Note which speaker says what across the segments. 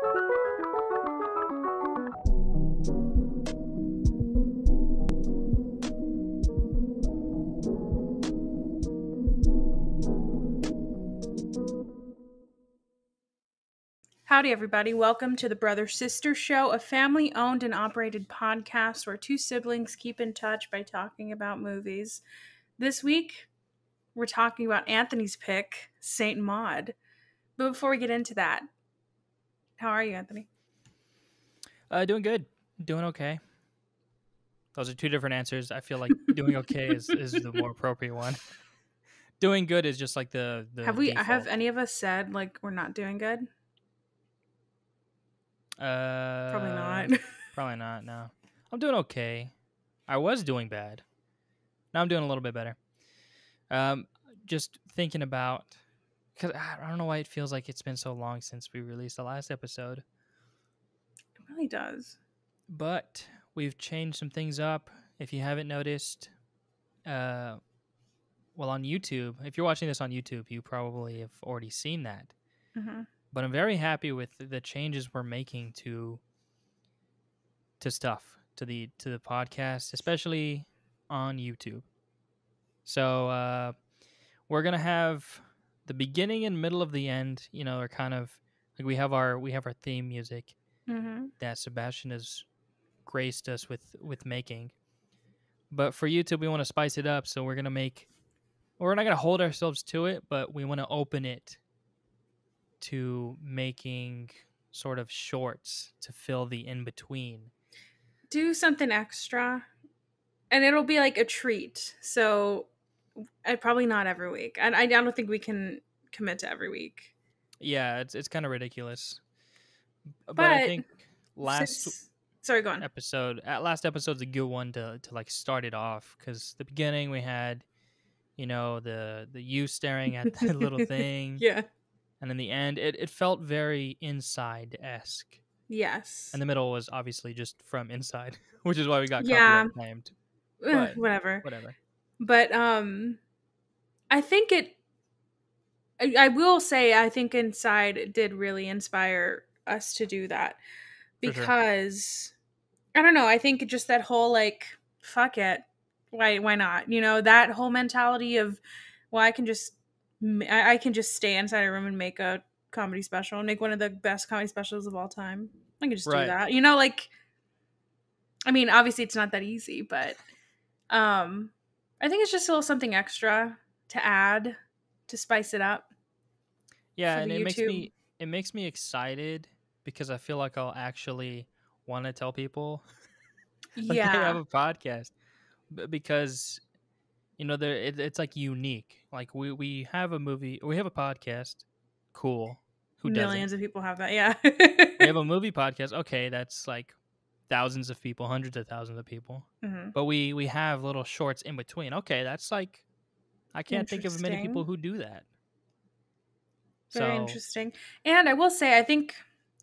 Speaker 1: Howdy, everybody. Welcome to the Brother Sister Show, a family-owned and operated podcast where two siblings keep in touch by talking about movies. This week, we're talking about Anthony's pick, Saint Maud. But before we get into that, how are you, Anthony?
Speaker 2: Doing good. Doing okay. Those are two different answers. I feel like doing okay is the more appropriate one. Doing good is just like the default.
Speaker 1: Have any of us said, like, we're not doing good? Probably not.
Speaker 2: Probably not, no. I'm doing okay. I was doing bad. Now I'm doing a little bit better. Just thinking about, because I don't know why it feels like it's been so long since we released the last episode.
Speaker 1: It really does.
Speaker 2: But we've changed some things up. If you haven't noticed, well, on YouTube, if you're watching this on YouTube, you probably have already seen that.
Speaker 1: Mm-hmm.
Speaker 2: But I'm very happy with the changes we're making to the podcast, especially on YouTube. So we're gonna have the beginning and middle of the end. You know, are kind of like we have our theme music that Sebastian has graced us with making. But for YouTube, we want to spice it up, so we're not gonna hold ourselves to it, but we want to open it to making sort of shorts to fill the in-between.
Speaker 1: Do something extra, and it'll be like a treat. So, probably not every week. And I don't think we can commit to every week.
Speaker 2: Yeah, it's kind of ridiculous. But I think
Speaker 1: sorry, go on.
Speaker 2: Last episode's a good one to like start it off, because the beginning we had, you know, the you staring at the little thing.
Speaker 1: Yeah.
Speaker 2: And in the end, it felt very Inside-esque.
Speaker 1: Yes.
Speaker 2: And the middle was obviously just from Inside, which is why we got copyright claimed. But
Speaker 1: whatever.
Speaker 2: But
Speaker 1: I think I will say, I think Inside did really inspire us to do that. Because, I don't know, I think just that whole, like, fuck it. Why not? You know, that whole mentality of, well, I can just stay inside a room and make a comedy special and make one of the best comedy specials of all time. I can just do that. You know, like, I mean, obviously it's not that easy, but I think it's just a little something extra to add to spice it up.
Speaker 2: Yeah, and it makes me excited, because I feel like I'll actually want to tell people like I have a podcast, because you know, it's like unique. Like we have a movie, we have a podcast. Cool. Who doesn't?
Speaker 1: Millions of people have that. Yeah.
Speaker 2: We have a movie podcast. Okay, that's like thousands of people, hundreds of thousands of people.
Speaker 1: Mm-hmm.
Speaker 2: But we have little shorts in between. Okay, that's like, I can't think of many people who do that.
Speaker 1: Very interesting. And I will say, I think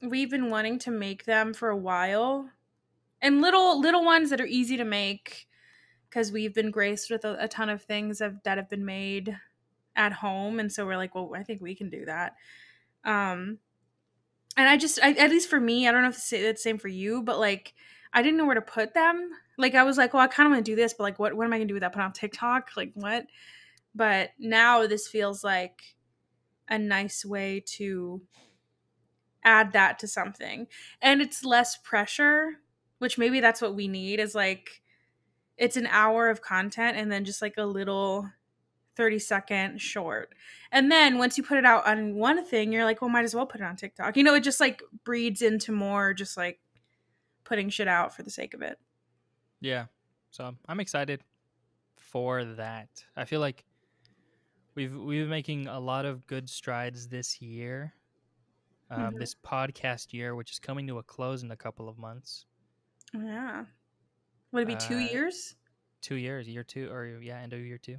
Speaker 1: we've been wanting to make them for a while, and little ones that are easy to make, because we've been graced with a ton of things that have been made at home. And so we're like, well, I think we can do that. And I at least for me, I don't know if it's the same for you, but like, I didn't know where to put them. Like, I was like, well, I kind of want to do this, but like, what am I going to do with that? Put on TikTok? Like, what? But now this feels like a nice way to add that to something. And it's less pressure, which maybe that's what we need, is like, it's an hour of content and then just like a little 30-second short. And then once you put it out on one thing, you're like, well, might as well put it on TikTok. You know, it just like breeds into more just like putting shit out for the sake of it.
Speaker 2: Yeah. So I'm excited for that. I feel like we've been making a lot of good strides this year. This podcast year, which is coming to a close in a couple of months.
Speaker 1: Yeah. Would it be 2 years?
Speaker 2: 2 years, year 2, or end of year 2.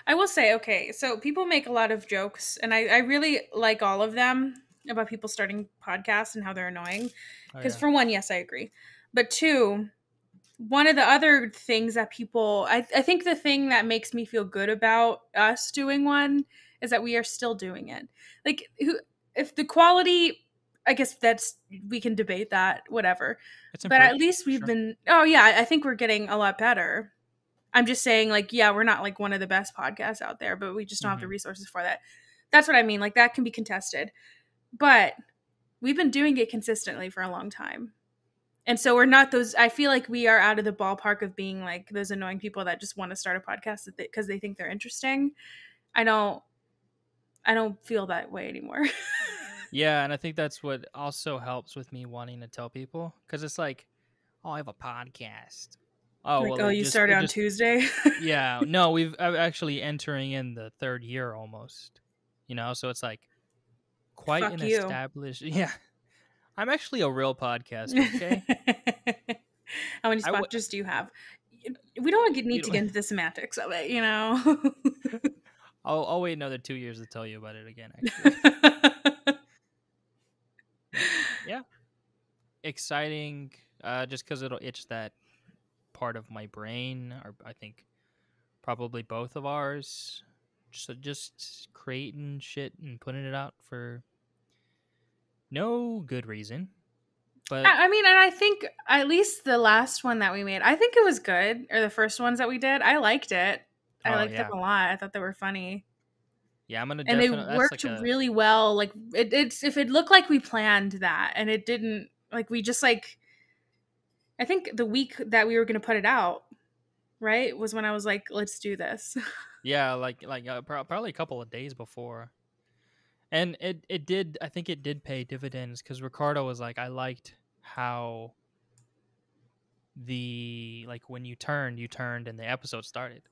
Speaker 1: I will say, okay, so people make a lot of jokes, and I really like all of them about people starting podcasts and how they're annoying. Because for one, yes, I agree. But two, one of the other things that people, I think the thing that makes me feel good about us doing one is that we are still doing it. Like, if the quality I guess we can debate that, whatever.
Speaker 2: It's
Speaker 1: But at
Speaker 2: improved.
Speaker 1: least we've
Speaker 2: Sure.
Speaker 1: been, oh yeah, I think we're getting a lot better. I'm just saying, like, yeah, we're not like one of the best podcasts out there, but we just don't have the resources for that. That's what I mean. Like, that can be contested. But we've been doing it consistently for a long time. And so we're not those, I feel like we are out of the ballpark of being like those annoying people that just want to start a podcast because they think they're interesting. I don't feel that way anymore.
Speaker 2: Yeah, and I think that's what also helps with me wanting to tell people, because it's like, oh, I have a podcast. Oh,
Speaker 1: Like,
Speaker 2: well,
Speaker 1: oh, you started on Tuesday?
Speaker 2: yeah, no, I'm actually entering in the third year almost, so it's like quite
Speaker 1: Fuck
Speaker 2: an
Speaker 1: you.
Speaker 2: established, yeah. I'm actually a real podcaster, okay?
Speaker 1: How many sponsors do you have? We don't need to
Speaker 2: don't,
Speaker 1: get into the semantics of it,
Speaker 2: I'll wait another 2 years to tell you about it again, actually. But yeah, exciting, just because it'll itch that part of my brain, or I think probably both of ours. So just creating shit and putting it out for no good reason. But
Speaker 1: I mean, and I think at least the last one that we made, I think it was good. Or the first ones that we did, I liked it. I liked them a lot. I thought they were funny.
Speaker 2: Yeah, I'm gonna
Speaker 1: and they
Speaker 2: definitely. That's
Speaker 1: worked
Speaker 2: like
Speaker 1: really well. Like it's if it looked like we planned that, and it didn't. Like we just like. I think the week that we were going to put it out, right, was when I was like, "Let's do this."
Speaker 2: Yeah, probably a couple of days before, and it did. I think it did pay dividends, because Ricardo was like, I liked how when you turned, and the episode started.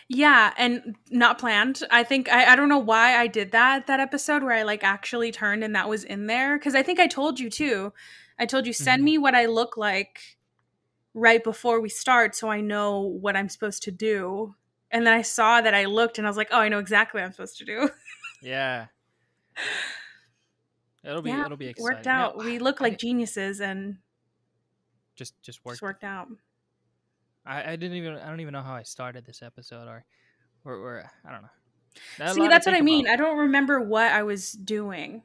Speaker 1: Yeah, and not planned. I think I don't know why I did that episode where I like actually turned and that was in there, because I think I told you too. I told you, send me what I look like right before we start so I know what I'm supposed to do. And then I saw that I looked and I was like, oh, I know exactly what I'm supposed to do.
Speaker 2: Yeah. It'll be exciting.
Speaker 1: Worked out.
Speaker 2: No,
Speaker 1: We look like geniuses, and
Speaker 2: just
Speaker 1: worked out.
Speaker 2: I don't even know how I started this episode, or I don't know.
Speaker 1: See, that's what I mean. I don't remember what I was doing.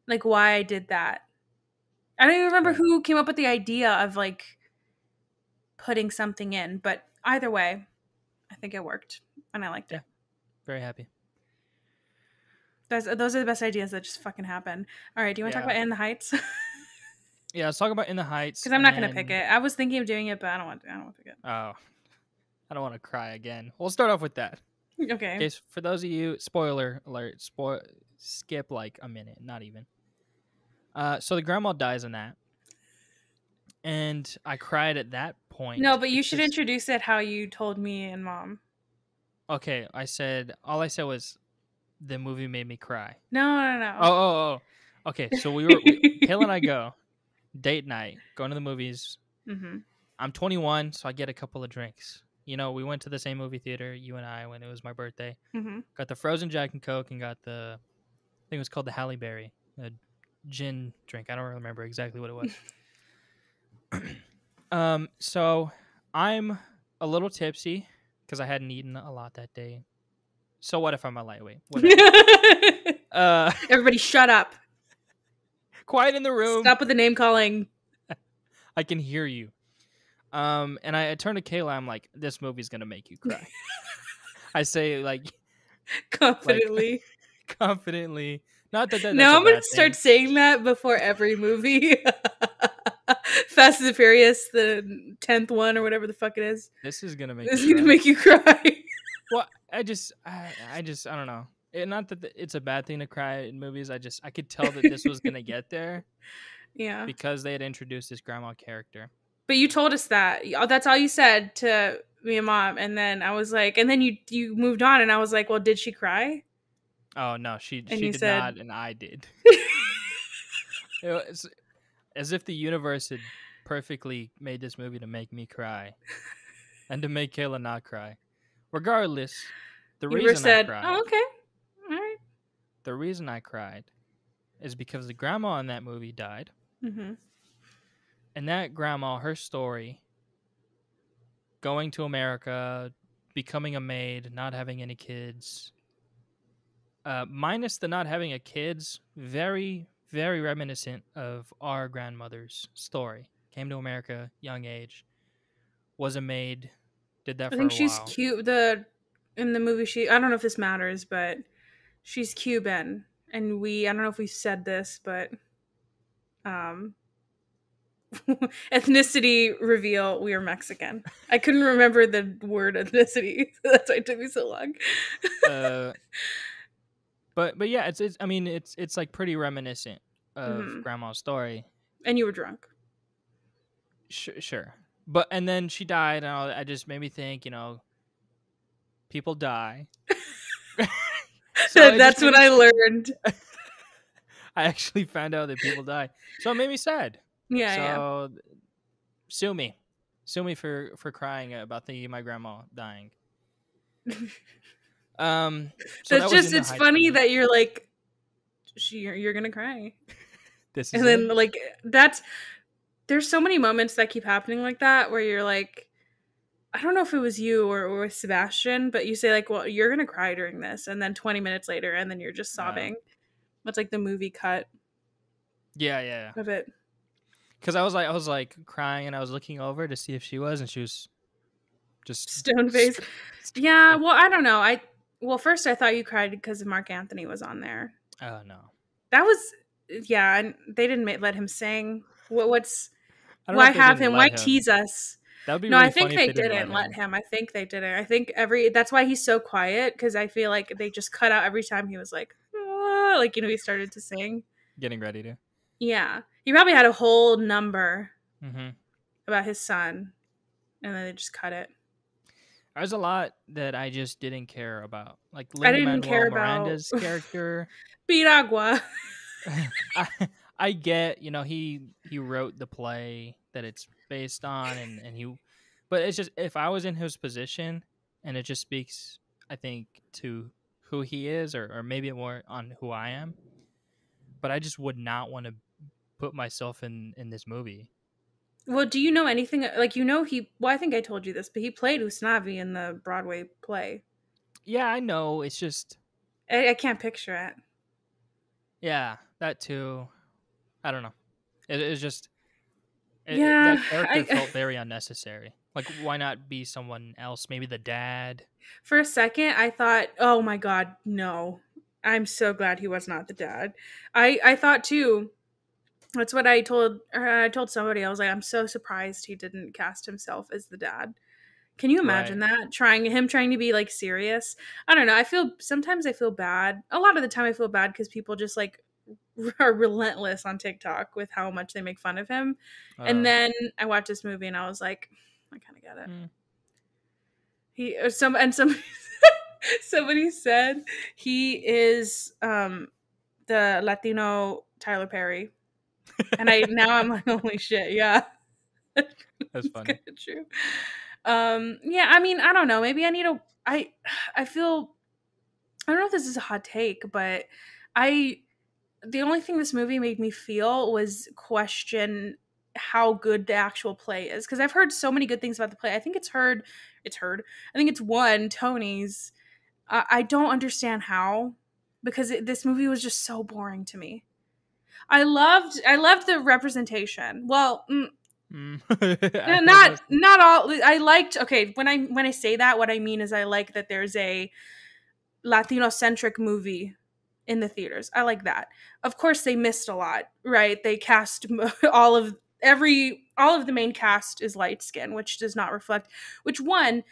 Speaker 1: Like why I did that. I don't even remember who came up with the idea of like putting something in, but either way, I think it worked and I liked it.
Speaker 2: Very happy.
Speaker 1: Those are the best ideas that just fucking happen. All right, do you want to talk about In the Heights?
Speaker 2: Yeah, let's talk about In the Heights.
Speaker 1: Because I'm not going to pick it. I was thinking of doing it, but I don't want to pick it.
Speaker 2: Oh, I don't want to cry again. We'll start off with that.
Speaker 1: Okay.
Speaker 2: For those of you, spoiler alert, skip like a minute, not even. So the grandma dies in that, and I cried at that point.
Speaker 1: No, but you should introduce it how you told me and Mom.
Speaker 2: Okay, all I said was the movie made me cry.
Speaker 1: No.
Speaker 2: Oh. Okay, so Kayla and I go date night, going to the movies.
Speaker 1: Mm-hmm.
Speaker 2: I'm 21, so I get a couple of drinks. We went to the same movie theater, you and I, when it was my birthday.
Speaker 1: Mm-hmm.
Speaker 2: Got the frozen Jack and Coke, and got I think it was called the Halle Berry, a gin drink. I don't remember exactly what it was. So I'm a little tipsy because I hadn't eaten a lot that day. So what if I'm a lightweight? Whatever.
Speaker 1: Everybody shut up.
Speaker 2: Quiet in the room.
Speaker 1: Stop with the name calling.
Speaker 2: I can hear you. And I turn to Kayla. I'm like, this movie's gonna make you cry. I say like
Speaker 1: confidently.
Speaker 2: Confidently. Not that.
Speaker 1: No, I'm gonna start saying that before every movie. Fast and the Furious, the 10th one or whatever the fuck it is.
Speaker 2: This is gonna make.
Speaker 1: This is gonna make you cry.
Speaker 2: Well, I don't know. Not that it's a bad thing to cry in movies. I could tell that this was gonna get there.
Speaker 1: Yeah.
Speaker 2: Because they had introduced this grandma character.
Speaker 1: But you told us that. That's all you said to me and Mom, and then I was like, and then you moved on, and I was like, well, did she cry?
Speaker 2: Oh no, she did not, and I did. It was as if the universe had perfectly made this movie to make me cry, and to make Kayla not cry. Regardless, the reason I cried.
Speaker 1: Oh, okay, all right.
Speaker 2: The reason I cried is because the grandma in that movie died.
Speaker 1: Mm-hmm.
Speaker 2: And that grandma, her story, going to America, becoming a maid, not having any kids, minus the not having a kids, very very reminiscent of our grandmother's story. Came to America, young age, was a maid, did that
Speaker 1: I
Speaker 2: for
Speaker 1: think
Speaker 2: a
Speaker 1: she's
Speaker 2: while.
Speaker 1: cute. The in the movie, I don't know if this matters, but she's Cuban, and I don't know if we've said this, but um, ethnicity reveal, we are Mexican. I couldn't remember the word ethnicity, so that's why it took me so long.
Speaker 2: Uh, but yeah, it's I mean it's like pretty reminiscent of
Speaker 1: Hmm.
Speaker 2: grandma's story.
Speaker 1: And you were drunk.
Speaker 2: Sure. But and then she died, and I just made me think, people die. So it just
Speaker 1: That's
Speaker 2: made
Speaker 1: what
Speaker 2: me.
Speaker 1: I learned.
Speaker 2: I actually found out that people die, so it made me sad.
Speaker 1: Yeah,
Speaker 2: So sue me, sue me for crying about thinking of my grandma dying.
Speaker 1: yeah.
Speaker 2: So
Speaker 1: That's
Speaker 2: that was
Speaker 1: just,
Speaker 2: in the
Speaker 1: it's
Speaker 2: high
Speaker 1: funny
Speaker 2: 20s.
Speaker 1: that you're like, you're gonna cry.
Speaker 2: This is
Speaker 1: And
Speaker 2: it.
Speaker 1: then, like, there's so many moments that keep happening like that where you're like, I don't know if it was you or with Sebastian, but you say, like, well, you're gonna cry during this. And then 20 minutes later, and then you're just sobbing. That's like the movie cut
Speaker 2: Yeah.
Speaker 1: of it.
Speaker 2: Because I was like crying, and I was looking over to see if she was, and she was just
Speaker 1: Stone face.
Speaker 2: stone
Speaker 1: Yeah,
Speaker 2: face.
Speaker 1: well, I don't know. Well, first I thought you cried because Mark Anthony was on there.
Speaker 2: Oh no,
Speaker 1: That was, yeah, and they didn't let him sing.
Speaker 2: I don't know
Speaker 1: Why
Speaker 2: if they
Speaker 1: have
Speaker 2: didn't
Speaker 1: him? Why
Speaker 2: let him.
Speaker 1: tease us?
Speaker 2: That would be
Speaker 1: No, I
Speaker 2: really
Speaker 1: think
Speaker 2: funny if
Speaker 1: they
Speaker 2: they didn't let
Speaker 1: didn't let
Speaker 2: him.
Speaker 1: him. I think they didn't. I think that's why he's so quiet, because I feel like they just cut out every time he was like, "Ah," like, he started to sing.
Speaker 2: Getting ready to.
Speaker 1: Yeah, he probably had a whole number
Speaker 2: Mm-hmm.
Speaker 1: about his son, and then they just cut it.
Speaker 2: There's a lot that I just didn't care about, like
Speaker 1: I
Speaker 2: Linda
Speaker 1: didn't care
Speaker 2: Manuel
Speaker 1: about
Speaker 2: Miranda's character.
Speaker 1: Piragua.
Speaker 2: I I get, he wrote the play that it's based on, and but it's just, if I was in his position, and it just speaks, I think, to who he is, or maybe more on who I am, but I just would not want to put myself in this movie.
Speaker 1: Well, do you know anything? Like, he. Well, I think I told you this, but he played Usnavi in the Broadway play.
Speaker 2: Yeah, I know. It's just,
Speaker 1: I can't picture it.
Speaker 2: yeah, that too. I don't know. It's just, that
Speaker 1: Yeah,
Speaker 2: character felt very unnecessary. Like, why not be someone else? Maybe the dad.
Speaker 1: for a second I thought, oh my god, no. I'm so glad he was not the dad. I thought too. That's what I told somebody. I was like, I'm so surprised he didn't cast himself as the dad. Can you imagine
Speaker 2: Right.
Speaker 1: that? Trying to be like serious. I don't know. Sometimes I feel bad. A lot of the time I feel bad because people just like are relentless on TikTok with how much they make fun of him. And
Speaker 2: Uh,
Speaker 1: then I watched this movie and I was like, I kind of get it.
Speaker 2: mm.
Speaker 1: Somebody somebody said he is the Latino Tyler Perry. And I'm like, holy shit, yeah.
Speaker 2: That's
Speaker 1: It's
Speaker 2: funny.
Speaker 1: kind of true. Yeah, I mean, I don't know. Maybe I need a I feel, I don't know if this is a hot take, but I the only thing this movie made me feel was question how good the actual play is, because I've heard so many good things about the play. I think I think it's won Tony's. I don't understand how, because this movie was just so boring to me. I loved the representation. Well,
Speaker 2: Mm. I was gonna
Speaker 1: not all. I liked, okay, when I say that, what I mean is I like that there's a Latino centric movie in the theaters. I like that. Of course, they missed a lot, right? They cast all of the main cast is light skin, which does not reflect the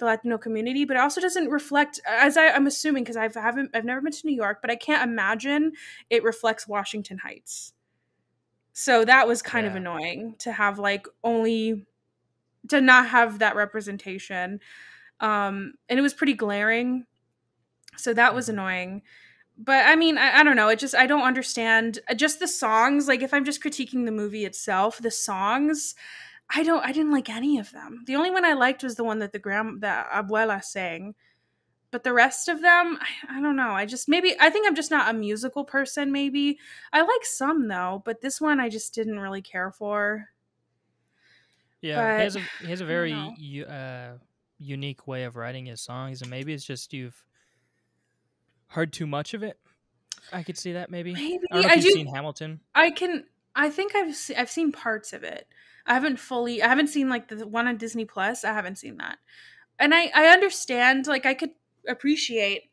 Speaker 1: Latino community, but it also doesn't reflect, as I'm assuming, because I've never been to New York, but I can't imagine it reflects Washington Heights. So that was kind of
Speaker 2: Yeah.
Speaker 1: annoying to have, like, only to not have that representation. And it was pretty glaring. So that was
Speaker 2: Hmm.
Speaker 1: annoying. But I mean, I don't know. I don't understand just the songs. Like, if I'm just critiquing the movie itself, the songs, I didn't like any of them. The only one I liked was the one that that abuela sang. But the rest of them, I don't know. I think I'm just not a musical person. Maybe I like some though, but this one I just didn't really care for.
Speaker 2: Yeah, he
Speaker 1: But
Speaker 2: has a
Speaker 1: I don't
Speaker 2: very
Speaker 1: know.
Speaker 2: unique way of writing his songs, and maybe it's just you've heard too much of it. I could see that maybe.
Speaker 1: Maybe
Speaker 2: I don't know if
Speaker 1: I
Speaker 2: you've
Speaker 1: do.
Speaker 2: seen Hamilton.
Speaker 1: I can. I think I've seen parts of it. I haven't seen like the one on Disney Plus. I haven't seen that, and I understand. Like I could appreciate.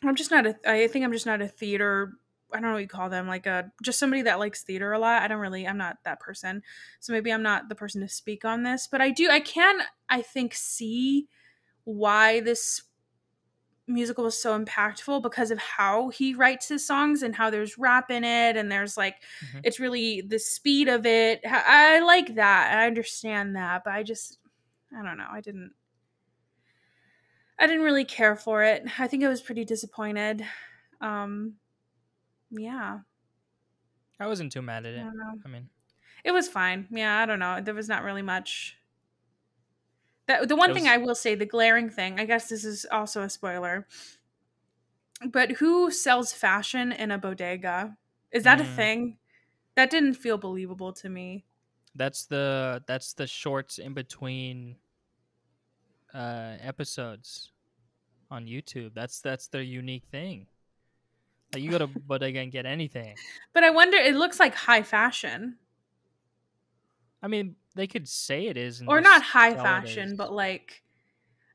Speaker 1: I'm just not a. I think I'm just not a theater. I don't know what you call them. Like a just somebody that likes theater a lot. I don't really. I'm not that person. So maybe I'm not the person to speak on this. But I do. I can. I think see why this musical was so impactful because of how he writes his songs and how there's rap in it and there's like
Speaker 2: Mm-hmm.
Speaker 1: it's really the speed of it. I like that. I understand that, but I don't know. I didn't really care for it. I think I was pretty disappointed. Um yeah.
Speaker 2: I wasn't too mad at
Speaker 1: I
Speaker 2: it.
Speaker 1: don't know.
Speaker 2: I mean,
Speaker 1: It was fine. Yeah, I don't know. There was not really much. The
Speaker 2: it
Speaker 1: one thing
Speaker 2: was.
Speaker 1: I will say, the glaring thing, I guess this is also a spoiler, but who sells fashion in a bodega? Is that a
Speaker 2: Mm,
Speaker 1: thing? That didn't feel believable to me.
Speaker 2: that's the shorts in between episodes on YouTube. That's their unique thing. Like you go to bodega and get anything.
Speaker 1: But I wonder, it looks like high fashion.
Speaker 2: I mean, they could say it is and
Speaker 1: Or not
Speaker 2: just
Speaker 1: high
Speaker 2: sell it as.
Speaker 1: fashion, but like,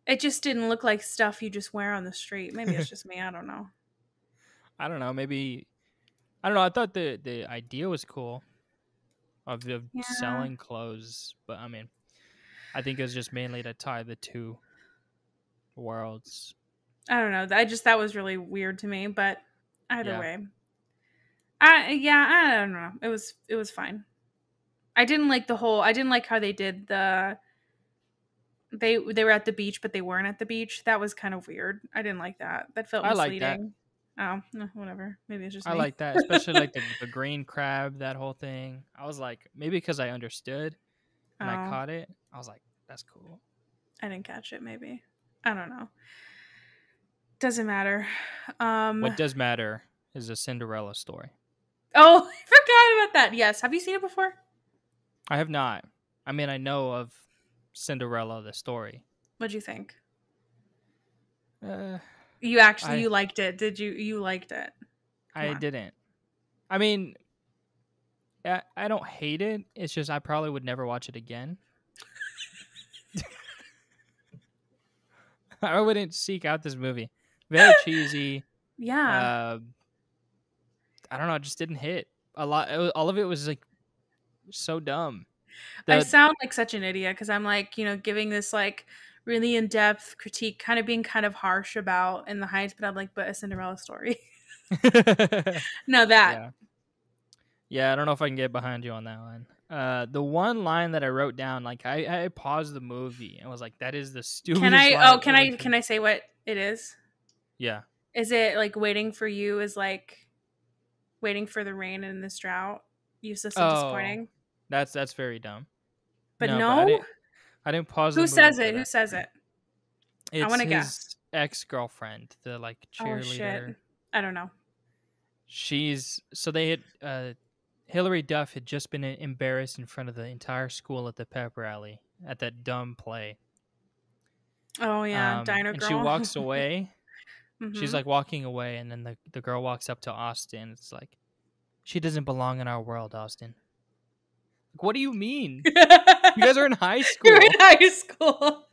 Speaker 1: it just didn't look like stuff you just wear on the street. Maybe it's just me. I don't know.
Speaker 2: I don't know. Maybe I don't know. I thought the idea was cool of
Speaker 1: Yeah.
Speaker 2: selling clothes, but I mean, I think it was just mainly to tie the two worlds.
Speaker 1: I don't know. That was really weird to me, but either
Speaker 2: Yeah,
Speaker 1: way. I don't know. It was fine. I didn't like how they did they were at the beach but they weren't at the beach. That was kind of weird. I didn't like that. That felt
Speaker 2: I like that.
Speaker 1: misleading. Oh, no, whatever. Maybe it's just
Speaker 2: I
Speaker 1: me.
Speaker 2: like that, especially like the green crab, that whole thing. I was like, maybe because I understood and I
Speaker 1: Oh,
Speaker 2: caught it, I was like, that's cool.
Speaker 1: I didn't catch it maybe. I don't know. Doesn't matter.
Speaker 2: What does matter is a Cinderella story.
Speaker 1: Oh, I forgot about that. Yes. Have you seen it before?
Speaker 2: I have not. I mean, I know of Cinderella, the story.
Speaker 1: What'd you think?
Speaker 2: Uh,
Speaker 1: You
Speaker 2: I
Speaker 1: liked it. Did you liked it? Come
Speaker 2: I
Speaker 1: on.
Speaker 2: didn't. I mean, I don't hate it. It's just I probably would never watch it again. I wouldn't seek out this movie. Very cheesy.
Speaker 1: Yeah.
Speaker 2: Uh, I don't know. It just didn't hit a lot. All of it was like so dumb.
Speaker 1: I
Speaker 2: The
Speaker 1: sound like such an idiot because I'm like, giving this like really in-depth critique, kind of being kind of harsh about In the Heights, but I'm like, but a Cinderella story. No, that.
Speaker 2: yeah, yeah. I don't know if I can get behind you on that one. The one line that I wrote down, like I paused the movie and was like, "That is the
Speaker 1: Can
Speaker 2: stupidest
Speaker 1: I
Speaker 2: line
Speaker 1: oh
Speaker 2: I've ever heard."
Speaker 1: can I say what it is?
Speaker 2: Yeah.
Speaker 1: Is it like waiting for you is like waiting for the rain in this drought? Useless and
Speaker 2: Oh,
Speaker 1: disappointing.
Speaker 2: that's very dumb.
Speaker 1: But
Speaker 2: No, but I
Speaker 1: no?
Speaker 2: didn't. I didn't pause the
Speaker 1: Who
Speaker 2: movie
Speaker 1: says
Speaker 2: for
Speaker 1: it? Who
Speaker 2: that.
Speaker 1: says it? I
Speaker 2: It's
Speaker 1: want to
Speaker 2: his
Speaker 1: guess.
Speaker 2: ex-girlfriend, the like
Speaker 1: Oh shit.
Speaker 2: cheerleader.
Speaker 1: I don't know.
Speaker 2: She's so they had Hillary Duff had just been embarrassed in front of the entire school at the pep rally at that dumb play.
Speaker 1: Oh yeah, Diner
Speaker 2: And she
Speaker 1: Girl.
Speaker 2: walks away. She's
Speaker 1: Mhm.
Speaker 2: like walking away, and then the girl walks up to Austin. It's like, she doesn't belong in our world, Austin. Like, what do you mean? You guys are in high
Speaker 1: You're in
Speaker 2: school.
Speaker 1: high school.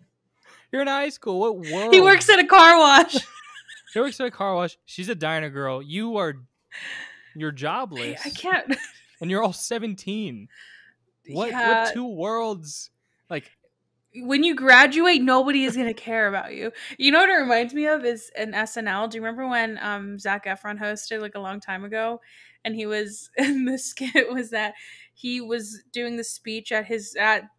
Speaker 2: You're in high school. What
Speaker 1: He
Speaker 2: world?
Speaker 1: works at a car wash.
Speaker 2: She works at a car wash. She's a diner girl. You're
Speaker 1: I
Speaker 2: jobless,
Speaker 1: can't.
Speaker 2: and you're all 17. What
Speaker 1: Yeah,
Speaker 2: two worlds? Like,
Speaker 1: when you graduate, nobody is gonna care about you. You know what it reminds me of is an SNL. Do you remember when Zac Efron hosted like a long time ago, and he was and the skit was that he was doing the speech at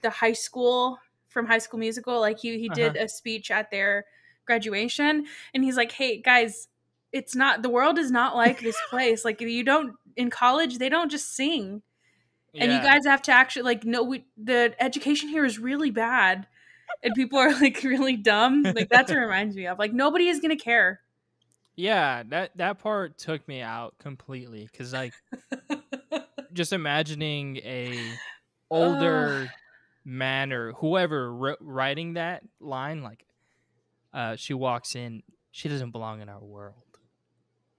Speaker 1: the high school from High School Musical. Like he
Speaker 2: uh-huh.
Speaker 1: did a speech at their graduation, and he's like, "Hey guys, it's not the world is not like this place. Like you don't in college they don't just sing." And you
Speaker 2: Yeah.
Speaker 1: guys have to actually like know the education here is really bad and people are like really dumb. Like that's what it reminds me of. Like nobody is gonna care.
Speaker 2: Yeah, that part took me out completely cuz like just imagining a
Speaker 1: Ugh.
Speaker 2: older man or whoever writing that line, like she walks in, she doesn't belong in our world.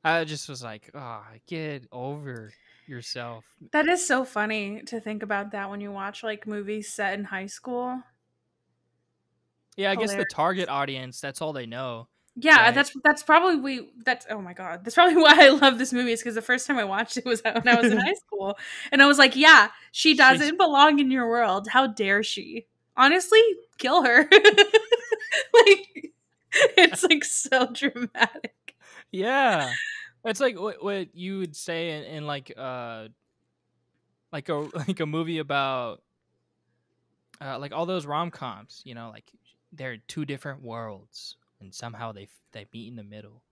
Speaker 2: I just was like, oh, get over yourself.
Speaker 1: That is so funny to think about that when you watch like movies set in high school.
Speaker 2: Yeah, I guess the
Speaker 1: Hilarious.
Speaker 2: target audience, that's all they know,
Speaker 1: Yeah,
Speaker 2: right?
Speaker 1: that's probably that's oh my god, that's probably why I love this movie is because the first time I watched it was when I was in high school, and I was like, yeah, she
Speaker 2: She's
Speaker 1: doesn't belong in your world. How dare she? Honestly, kill her. Like it's like so dramatic.
Speaker 2: yeah. It's like what you would say in like a like a movie about like all those rom-coms, you know, like they're two different worlds and somehow they meet in the middle.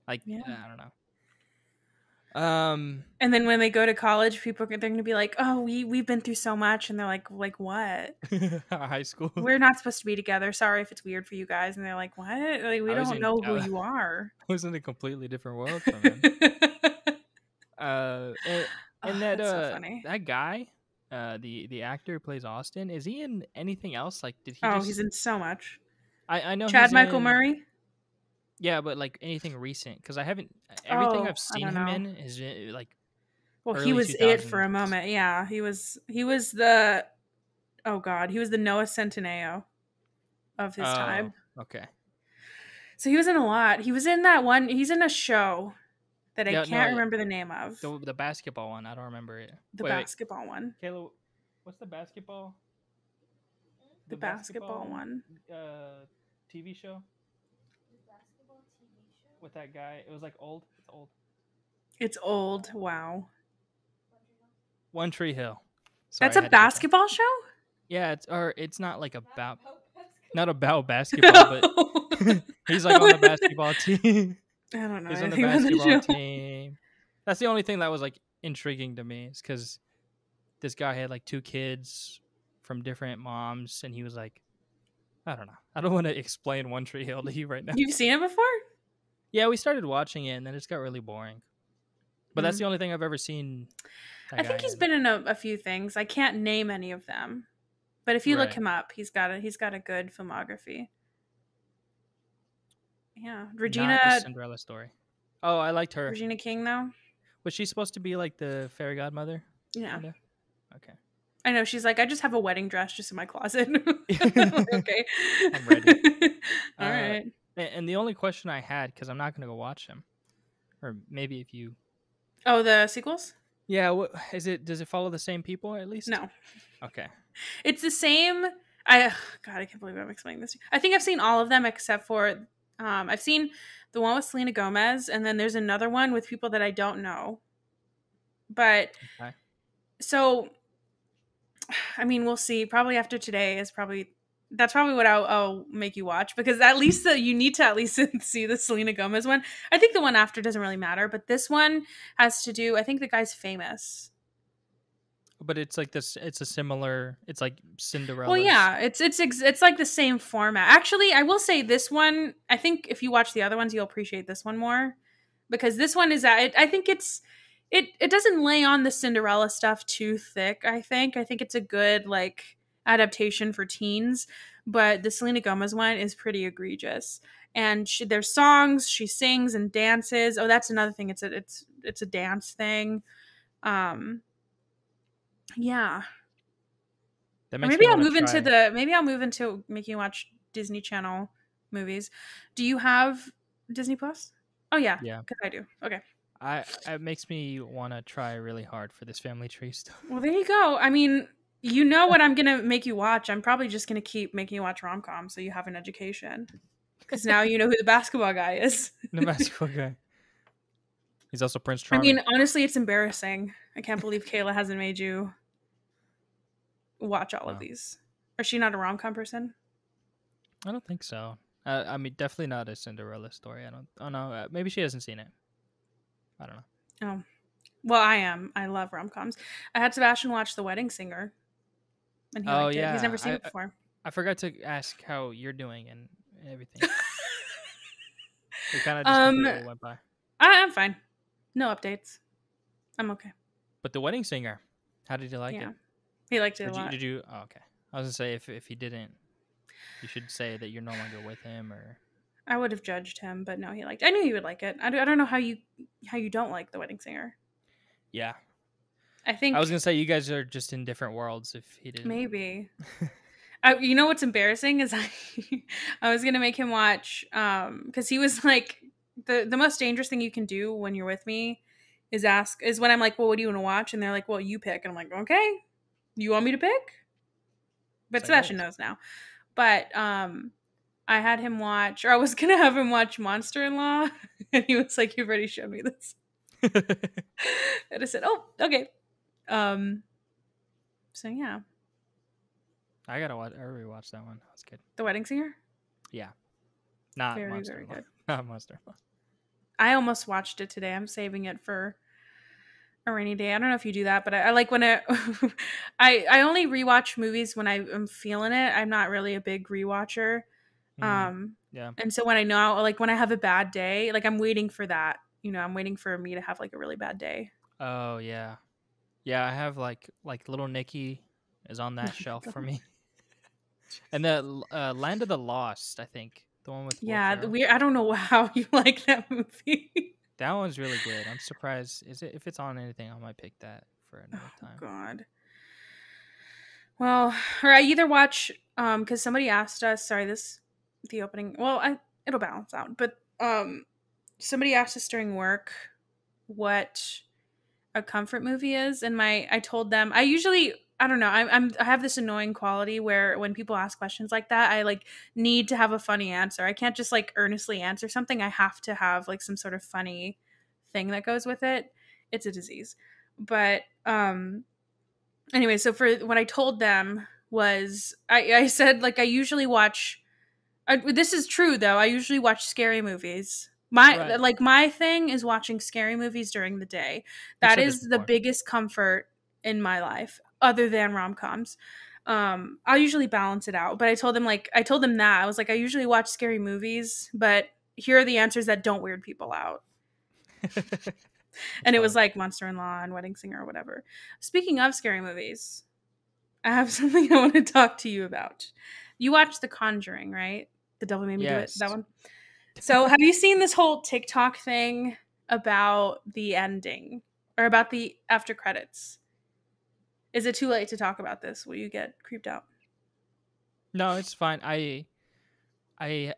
Speaker 2: Like
Speaker 1: Yeah.
Speaker 2: I don't know.
Speaker 1: And then when they go to college, they're going to be like, "Oh, we've been through so much," and they're like what?
Speaker 2: High school.
Speaker 1: We're not supposed to be together. Sorry if it's weird for you guys. And they're like, what? Like, we don't know who
Speaker 2: I
Speaker 1: you are.
Speaker 2: was in a completely different world from him. And,
Speaker 1: Oh,
Speaker 2: that
Speaker 1: that's so funny.
Speaker 2: that guy, the actor who plays Austin, is he in anything else? Like, did he
Speaker 1: Oh,
Speaker 2: just?
Speaker 1: he's in so much.
Speaker 2: I know
Speaker 1: Chad
Speaker 2: he's
Speaker 1: Michael
Speaker 2: in.
Speaker 1: Murray.
Speaker 2: Yeah, but like anything recent, because I haven't. Everything
Speaker 1: Oh,
Speaker 2: I've
Speaker 1: I
Speaker 2: seen
Speaker 1: don't
Speaker 2: him
Speaker 1: know.
Speaker 2: in is like
Speaker 1: Well, he
Speaker 2: early
Speaker 1: was it for
Speaker 2: 2000s.
Speaker 1: a moment. Yeah, he was the oh god, he was the Noah Centineo of his
Speaker 2: Oh,
Speaker 1: time.
Speaker 2: okay.
Speaker 1: So he was in a lot. He was in that one. He's in a show that I
Speaker 2: Yeah,
Speaker 1: can't
Speaker 2: no,
Speaker 1: remember the name of.
Speaker 2: the basketball one. I don't remember it.
Speaker 1: The
Speaker 2: Wait,
Speaker 1: basketball one.
Speaker 2: Kayla, what's the basketball?
Speaker 1: The
Speaker 2: The
Speaker 1: basketball
Speaker 2: basketball
Speaker 1: one.
Speaker 2: TV show with that guy. It was like old. It's old.
Speaker 1: It's old. Wow.
Speaker 2: One Tree Hill.
Speaker 1: That's
Speaker 2: Sorry, I
Speaker 1: a
Speaker 2: had to get that.
Speaker 1: basketball show?
Speaker 2: Yeah, it's not like about not about basketball, but he's like on the basketball team.
Speaker 1: I don't know
Speaker 2: He's on the
Speaker 1: anything about the
Speaker 2: basketball
Speaker 1: show.
Speaker 2: team. That's the only thing that was like intriguing to me, is because this guy had like two kids from different moms, and he was like, I don't know. I don't want to explain One Tree Hill to you right now.
Speaker 1: You've seen it before?
Speaker 2: Yeah, we started watching it, and then it just got really boring. But that's
Speaker 1: Mm.
Speaker 2: the only thing I've ever seen that
Speaker 1: I
Speaker 2: guy
Speaker 1: think he's
Speaker 2: in.
Speaker 1: been in a few things. I can't name any of them, but if you look
Speaker 2: Right.
Speaker 1: him up, he's got a good filmography. Yeah,
Speaker 2: Not a Cinderella story. Oh, I liked her.
Speaker 1: Regina King though.
Speaker 2: Was she supposed to be like the fairy godmother?
Speaker 1: Yeah,
Speaker 2: Kinda? Okay.
Speaker 1: I know. She's like, I just have a wedding dress just in my closet. Like, okay,
Speaker 2: I'm ready.
Speaker 1: all right.
Speaker 2: And the only question I had, because I'm not going to go watch them, or maybe if you.
Speaker 1: Oh, the sequels?
Speaker 2: Yeah, what is it? Does it follow the same people at least?
Speaker 1: No,
Speaker 2: Okay.
Speaker 1: it's the same. I God, I can't believe I'm explaining this. I think I've seen all of them except for I've seen the one with Selena Gomez, and then there's another one with people that I don't know. But
Speaker 2: Okay.
Speaker 1: so, I mean, we'll see. Probably after today that's probably what I'll make you watch, because at least you need to at least see the Selena Gomez one. I think the one after doesn't really matter, but this one has to do. I think the guy's famous.
Speaker 2: But it's like this. It's a similar. It's like
Speaker 1: Well,
Speaker 2: Cinderella's.
Speaker 1: yeah, it's like the same format. Actually, I will say this one. I think if you watch the other ones, you'll appreciate this one more, because this one is that I think it doesn't lay on the Cinderella stuff too thick. I think it's a good like adaptation for teens, but the Selena Gomez one is pretty egregious. And there's songs, she sings and dances. Oh, that's another thing. It's a dance thing. Um, yeah.
Speaker 2: That
Speaker 1: Or
Speaker 2: makes me want to try.
Speaker 1: maybe I'll move into making you watch Disney Channel movies. Do you have Disney Plus? Oh yeah,
Speaker 2: Yeah.
Speaker 1: because I do. Okay.
Speaker 2: It makes me want to try really hard for this family tree stuff.
Speaker 1: Well, there you go. I mean, you know what I'm gonna make you watch. I'm probably just gonna keep making you watch rom com so you have an education. Because now you know who the basketball guy is.
Speaker 2: The basketball guy. He's also Prince
Speaker 1: I
Speaker 2: Charming.
Speaker 1: mean, honestly, it's embarrassing. I can't believe Kayla hasn't made you watch all of these. Is she not a rom com person?
Speaker 2: I don't think so. I mean, definitely not a Cinderella story. I don't. Oh no, maybe she hasn't seen it. I don't know.
Speaker 1: Oh, well, I am. I love rom coms. I had Sebastian watch The Wedding Singer, and he liked it. He's never seen it before.
Speaker 2: I forgot to ask how you're doing and everything. We kind of just completely went by.
Speaker 1: I'm fine. No updates. I'm okay.
Speaker 2: But The Wedding Singer, how did you like it?
Speaker 1: He liked it a lot.
Speaker 2: Did you? Oh, okay. I was gonna say if he didn't, you should say that you're no longer with him, or.
Speaker 1: I would have judged him, but no, he liked it. I knew he would like it. I don't know how you don't like The Wedding Singer.
Speaker 2: Yeah.
Speaker 1: I think
Speaker 2: I was going to say you guys are just in different worlds if he didn't.
Speaker 1: maybe. You know what's embarrassing is I was gonna make him watch because he was like the most dangerous thing you can do when you're with me is when I'm like, well, what do you want to watch? And they're like, well, you pick. And I'm like, okay, you want me to pick? But
Speaker 2: Say yes.
Speaker 1: Sebastian knows now. But I had him watch, or I was gonna have him watch Monster-in-Law, and he was like, you've already showed me this. And I said, oh, okay. So yeah.
Speaker 2: I gotta watch. I rewatched that one. That's good.
Speaker 1: The Wedding Singer.
Speaker 2: Yeah, not
Speaker 1: Very,
Speaker 2: Monster.
Speaker 1: very good.
Speaker 2: Not Monster.
Speaker 1: I almost watched it today. I'm saving it for a rainy day. I don't know if you do that, but I like when it. I only rewatch movies when I'm feeling it. I'm not really a big rewatcher.
Speaker 2: Yeah.
Speaker 1: And so when I know, like when I have a bad day, like I'm waiting for that. You know, I'm waiting for me to have like a really bad day.
Speaker 2: Oh yeah, yeah. I have like Little Nicky is on that shelf for me. And the Land of the Lost, I think the one with
Speaker 1: I don't know how you like that movie.
Speaker 2: That one's really good. I'm surprised. If it's on anything, I might pick that for another time.
Speaker 1: God. Well, or I either watch because somebody asked us. Sorry, the opening. Well, it'll balance out. But somebody asked us during work what a comfort movie is, and I told them I don't know. I have this annoying quality where when people ask questions like that, I like need to have a funny answer. I can't just like earnestly answer something. I have to have like some sort of funny thing that goes with it. It's a disease. But anyway, so for what I told them was I said like I usually watch this is true though. I usually watch scary movies. My thing is watching scary movies during the day. That is the biggest comfort in my life, other than rom-coms. I'll usually balance it out. But I told them that. I was like, I usually watch scary movies, but here are the answers that don't weird people out. And it was like Monster-in-Law and Wedding Singer or whatever. Speaking of scary movies, I have something I want to talk to you about. You watched The Conjuring, right? The Devil Made Me Do It. That one. So have you seen this whole TikTok thing about the ending or about the after credits? Is it too late to talk about this? Will you get creeped out?
Speaker 2: No, it's fine. I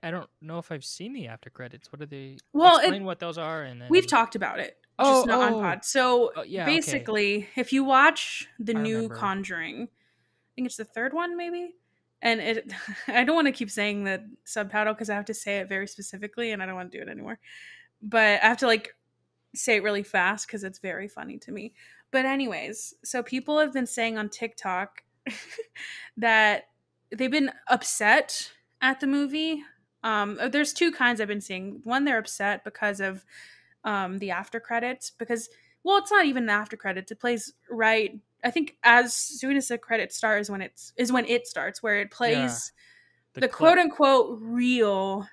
Speaker 2: don't know if I've seen the after credits. What are they?
Speaker 1: Well,
Speaker 2: explain what those are, and then
Speaker 1: we've talked about it. Just not on pod. So basically, if you watch the new Conjuring, I think it's the third one, maybe. And I don't want to keep saying the subtitle because I have to say it very specifically, and I don't want to do it anymore. But I have to like say it really fast because it's very funny to me. But anyways, so people have been saying on TikTok that they've been upset at the movie. There's two kinds I've been seeing. One, they're upset because of the after credits because, well, it's not even the after credits. It plays right. I think as soon as the credits start is when it starts, where it plays the quote unquote real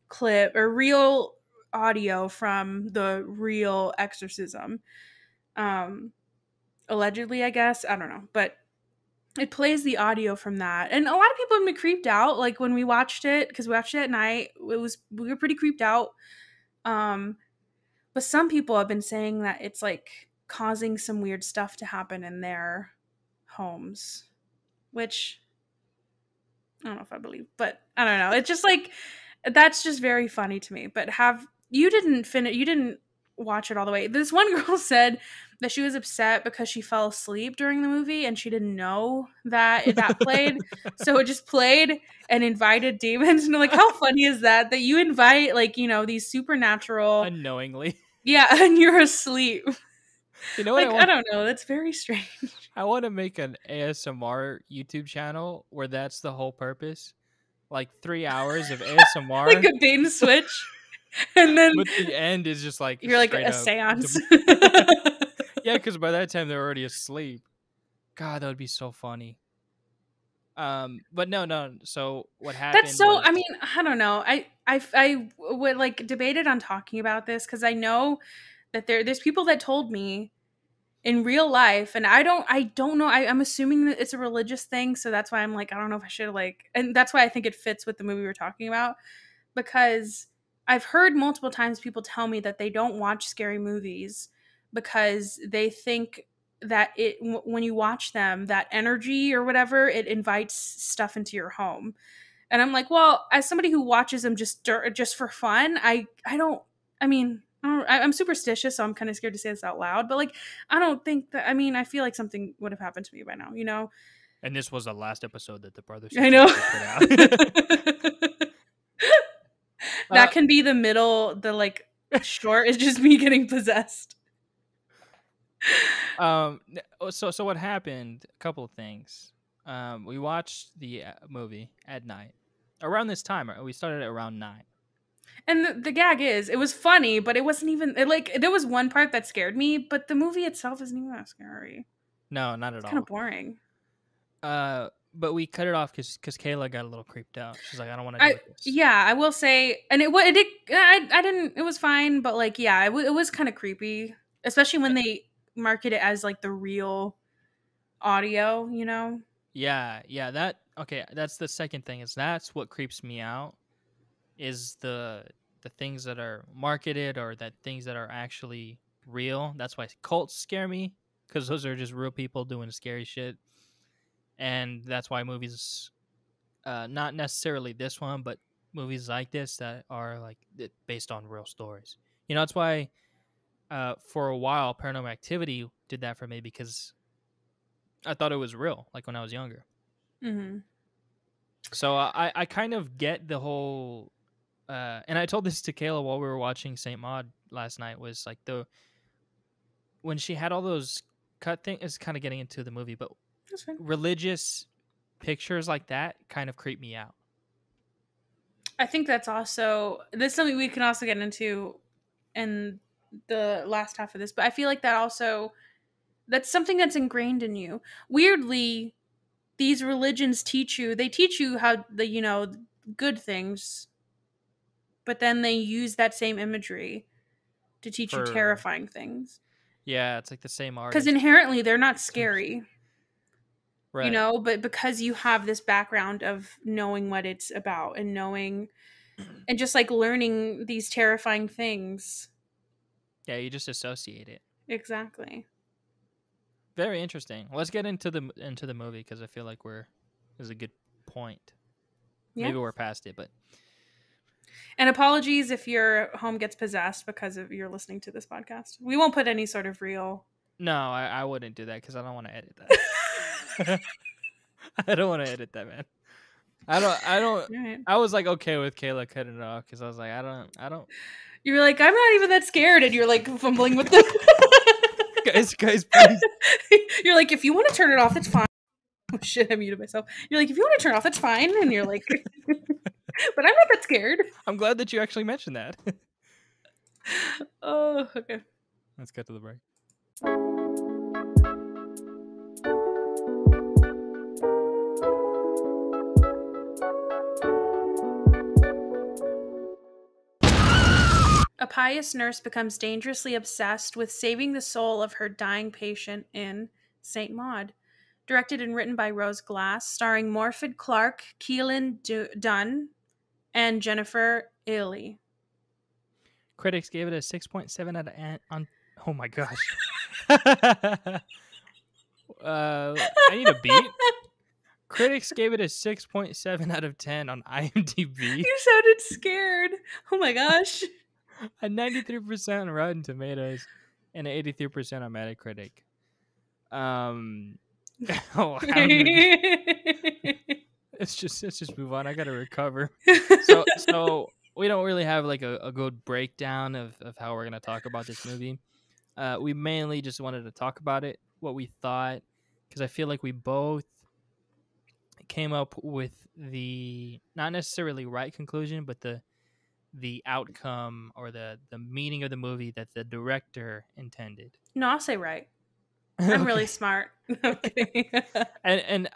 Speaker 1: clip or real audio from the real exorcism. Allegedly, I guess. I don't know. But it plays the audio from that. And a lot of people have been creeped out, like when we watched it, because we watched it at night. We were pretty creeped out. But some people have been saying that it's like causing some weird stuff to happen in their homes, which I don't know if I believe, but I don't know. It's just like, that's just very funny to me. But you didn't watch it all the way. This one girl said that she was upset because she fell asleep during the movie and she didn't know that played. So it just played and invited demons. And like, how funny is that you invite like, you know, these supernatural
Speaker 2: unknowingly.
Speaker 1: Yeah, and you're asleep.
Speaker 2: You know what?
Speaker 1: Like, I don't know. That's very strange.
Speaker 2: I want to make an ASMR YouTube channel where that's the whole purpose. Like 3 hours of ASMR.
Speaker 1: Like a bait and switch. And then
Speaker 2: but the end is just like
Speaker 1: you're like a seance.
Speaker 2: Yeah, because by that time they're already asleep. God, that would be so funny. But no. So what happened?
Speaker 1: That's so. I mean, I don't know. I would like debated on talking about this because I know that there's people that told me in real life, and I don't know. I'm assuming that it's a religious thing, so that's why I'm like, I don't know if I should like, and that's why I think it fits with the movie we're talking about. because I've heard multiple times people tell me that they don't watch scary movies because they think that when you watch them, that energy or whatever, it invites stuff into your home. And I'm like, well, as somebody who watches them just for fun, I don't. I mean, I'm superstitious, so I'm kind of scared to say this out loud. But like, I don't think that. I mean, I feel like something would have happened to me by now. You know.
Speaker 2: And this was the last episode that the brothers
Speaker 1: I know.
Speaker 2: put out.
Speaker 1: That can be the middle. The like short is just me getting possessed.
Speaker 2: So what happened? A couple of things. We watched the movie at night. Around this time, we started at around 9.
Speaker 1: And the gag is, it was funny, but it wasn't even like there was one part that scared me, but the movie itself isn't even that scary.
Speaker 2: No, not at all.
Speaker 1: It's kind of boring.
Speaker 2: But we cut it off because Kayla got a little creeped out. She's like, I don't want to do this.
Speaker 1: Yeah, I will say, and I didn't. It was fine, but like, yeah, it was kind of creepy, especially when they market it as like the real audio. You know.
Speaker 2: Yeah. That's the second thing. That's what creeps me out. Is the things that are marketed or that things that are actually real. That's why cults scare me, because those are just real people doing scary shit. And that's why movies, not necessarily this one, but movies like this that are like based on real stories. You know, that's why for a while Paranormal Activity did that for me, because I thought it was real, like when I was younger.
Speaker 1: Mm-hmm.
Speaker 2: So I kind of get the whole, and I told this to Kayla while we were watching Saint Maud last night, was like when she had all those cut things, it's kind of getting into the movie, but religious pictures like that kind of creep me out.
Speaker 1: I think that's something we can also get into in the last half of this, but I feel like that's something that's ingrained in you. Weirdly, these religions teach you how good things, but then they use that same imagery to teach you terrifying things.
Speaker 2: Yeah, it's like the same art.
Speaker 1: Because inherently they're not scary.
Speaker 2: Right.
Speaker 1: You know, but because you have this background of knowing what it's about and knowing and just like learning these terrifying things.
Speaker 2: Yeah, you just associate it.
Speaker 1: Exactly.
Speaker 2: Very interesting. Let's get into the movie, because I feel like is a good point. Yeah. Maybe we're past it, but.
Speaker 1: And apologies if your home gets possessed because of you're listening to this podcast. We won't put any sort of real.
Speaker 2: No, I wouldn't do that because I don't want to edit that. I don't want to edit that, man. I don't. Right. I was like okay with Kayla cutting it off because I was like, I don't.
Speaker 1: You're like, I'm not even that scared, and you're like fumbling with the.
Speaker 2: guys, please.
Speaker 1: You're like, if you want to turn it off, that's fine. Oh shit, I muted myself. You're like, if you want to turn it off, that's fine, and you're like, but I'm not that scared.
Speaker 2: I'm glad that you actually mentioned that.
Speaker 1: Oh, okay.
Speaker 2: Let's get to the break.
Speaker 1: A pious nurse becomes dangerously obsessed with saving the soul of her dying patient in Saint Maud. Directed and written by Rose Glass, starring Morfydd Clark, Keelan Dunn, and Jennifer Ehle.
Speaker 2: Critics gave it a 6.7 out of 10 on. Oh my gosh. I need a beat. Critics gave it a 6.7 out of 10 on IMDb.
Speaker 1: You sounded scared. Oh my gosh.
Speaker 2: A 93% on Rotten Tomatoes and an 83% on Metacritic. Let's just move on. I gotta recover. So we don't really have like a good breakdown of how we're gonna talk about this movie. We mainly just wanted to talk about it, what we thought, because I feel like we both came up with the not necessarily right conclusion, but the outcome or the meaning of the movie that the director intended.
Speaker 1: No, I'll say right. I'm really smart. Okay.
Speaker 2: and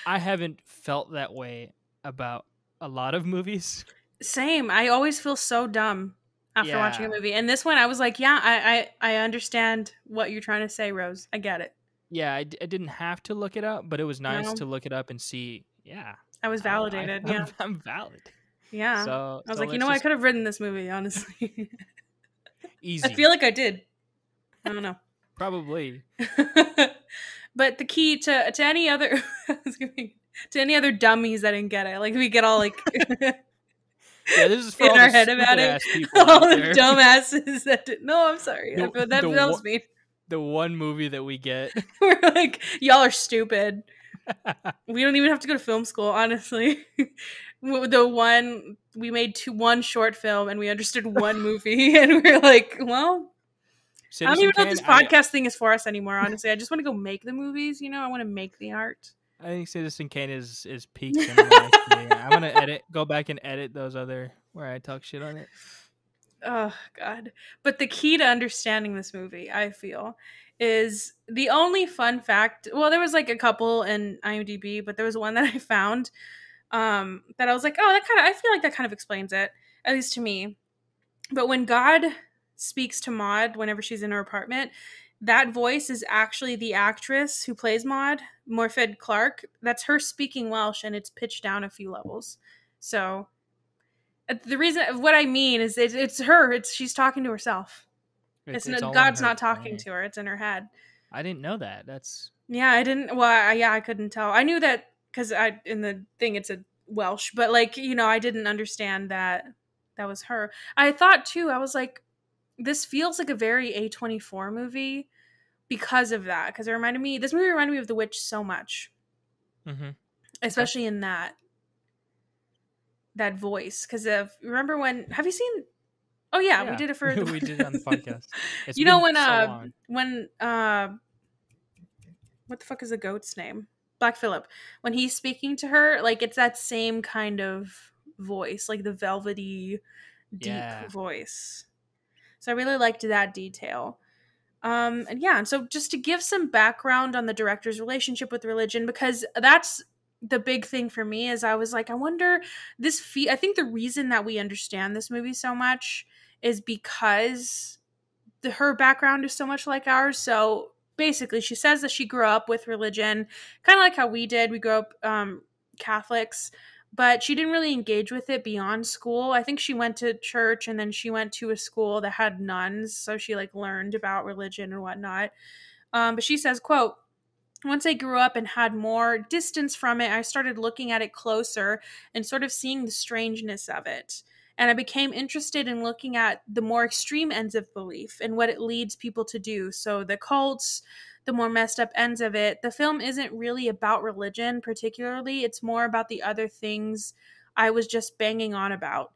Speaker 2: I haven't felt that way about a lot of movies.
Speaker 1: Same. I always feel so dumb after watching a movie. And this one, I was like, yeah, I understand what you're trying to say, Rose. I get it.
Speaker 2: Yeah, I didn't have to look it up, but it was nice to look it up and see, yeah.
Speaker 1: I was validated,
Speaker 2: I'm valid.
Speaker 1: Yeah.
Speaker 2: So
Speaker 1: I was
Speaker 2: so
Speaker 1: like,
Speaker 2: let's
Speaker 1: I
Speaker 2: just
Speaker 1: could have written this movie, honestly. I
Speaker 2: easy.
Speaker 1: feel like I did. I don't know.
Speaker 2: Probably.
Speaker 1: But the key to any other to any other dummies that didn't get it, like we get all like
Speaker 2: Yeah, this is for
Speaker 1: in
Speaker 2: all the
Speaker 1: our head about
Speaker 2: stupid
Speaker 1: it,
Speaker 2: ass people
Speaker 1: all
Speaker 2: out
Speaker 1: the
Speaker 2: there.
Speaker 1: dumbasses that did. No, I'm sorry. I
Speaker 2: the
Speaker 1: feel
Speaker 2: the
Speaker 1: that was
Speaker 2: one
Speaker 1: me.
Speaker 2: the one movie that we get.
Speaker 1: We're like, y'all are stupid. We don't even have to go to film school, honestly. The one we made one short film and we understood one movie, and we're like, well, I don't
Speaker 2: Citizen
Speaker 1: even know what
Speaker 2: Kane,
Speaker 1: this podcast thing is for us anymore. Honestly, I just want to go make the movies. I want to make the art.
Speaker 2: I think Citizen Kane is peak cinema. Actually, I'm gonna go back and edit those other where I talk shit on it.
Speaker 1: Oh God! But the key to understanding this movie, I feel, is the only fun fact. Well, there was like a couple in IMDb, but there was one that I found that I was like, oh, I feel like that kind of explains it, at least to me. But when God speaks to Maud whenever she's in her apartment, that voice is actually the actress who plays Maud, Morfydd Clark. That's her speaking Welsh, and it's pitched down a few levels. So the reason, what I mean is, it's her. She's talking to herself.
Speaker 2: It's all in
Speaker 1: God's
Speaker 2: her
Speaker 1: not talking
Speaker 2: brain.
Speaker 1: to her. It's in her head.
Speaker 2: I didn't know that. That's
Speaker 1: Yeah, I didn't. Well, yeah, I couldn't tell. I knew that because in the thing it's a Welsh, but like I didn't understand that was her. I thought too. I was like, this feels like a very A24 movie because of that. Because this movie reminded me of The Witch so much, especially in that voice. Because remember have you seen? Oh yeah, we did it for
Speaker 2: we did it on the podcast. It's
Speaker 1: been
Speaker 2: when so long.
Speaker 1: When what the fuck is the goat's name? Black Phillip. When he's speaking to her, like it's that same kind of voice, like the velvety, deep voice. So I really liked that detail. And so just to give some background on the director's relationship with religion, because that's the big thing for me, is I was like, I wonder I think the reason that we understand this movie so much is because her background is so much like ours. So basically, she says that she grew up with religion, kind of like how we did. We grew up Catholics, but she didn't really engage with it beyond school. I think she went to church and then she went to a school that had nuns, so she like learned about religion and whatnot. But she says, quote, once I grew up and had more distance from it, I started looking at it closer and sort of seeing the strangeness of it. And I became interested in looking at the more extreme ends of belief and what it leads people to do. So the cults, the more messed up ends of it. The film isn't really about religion particularly. It's more about the other things I was just banging on about.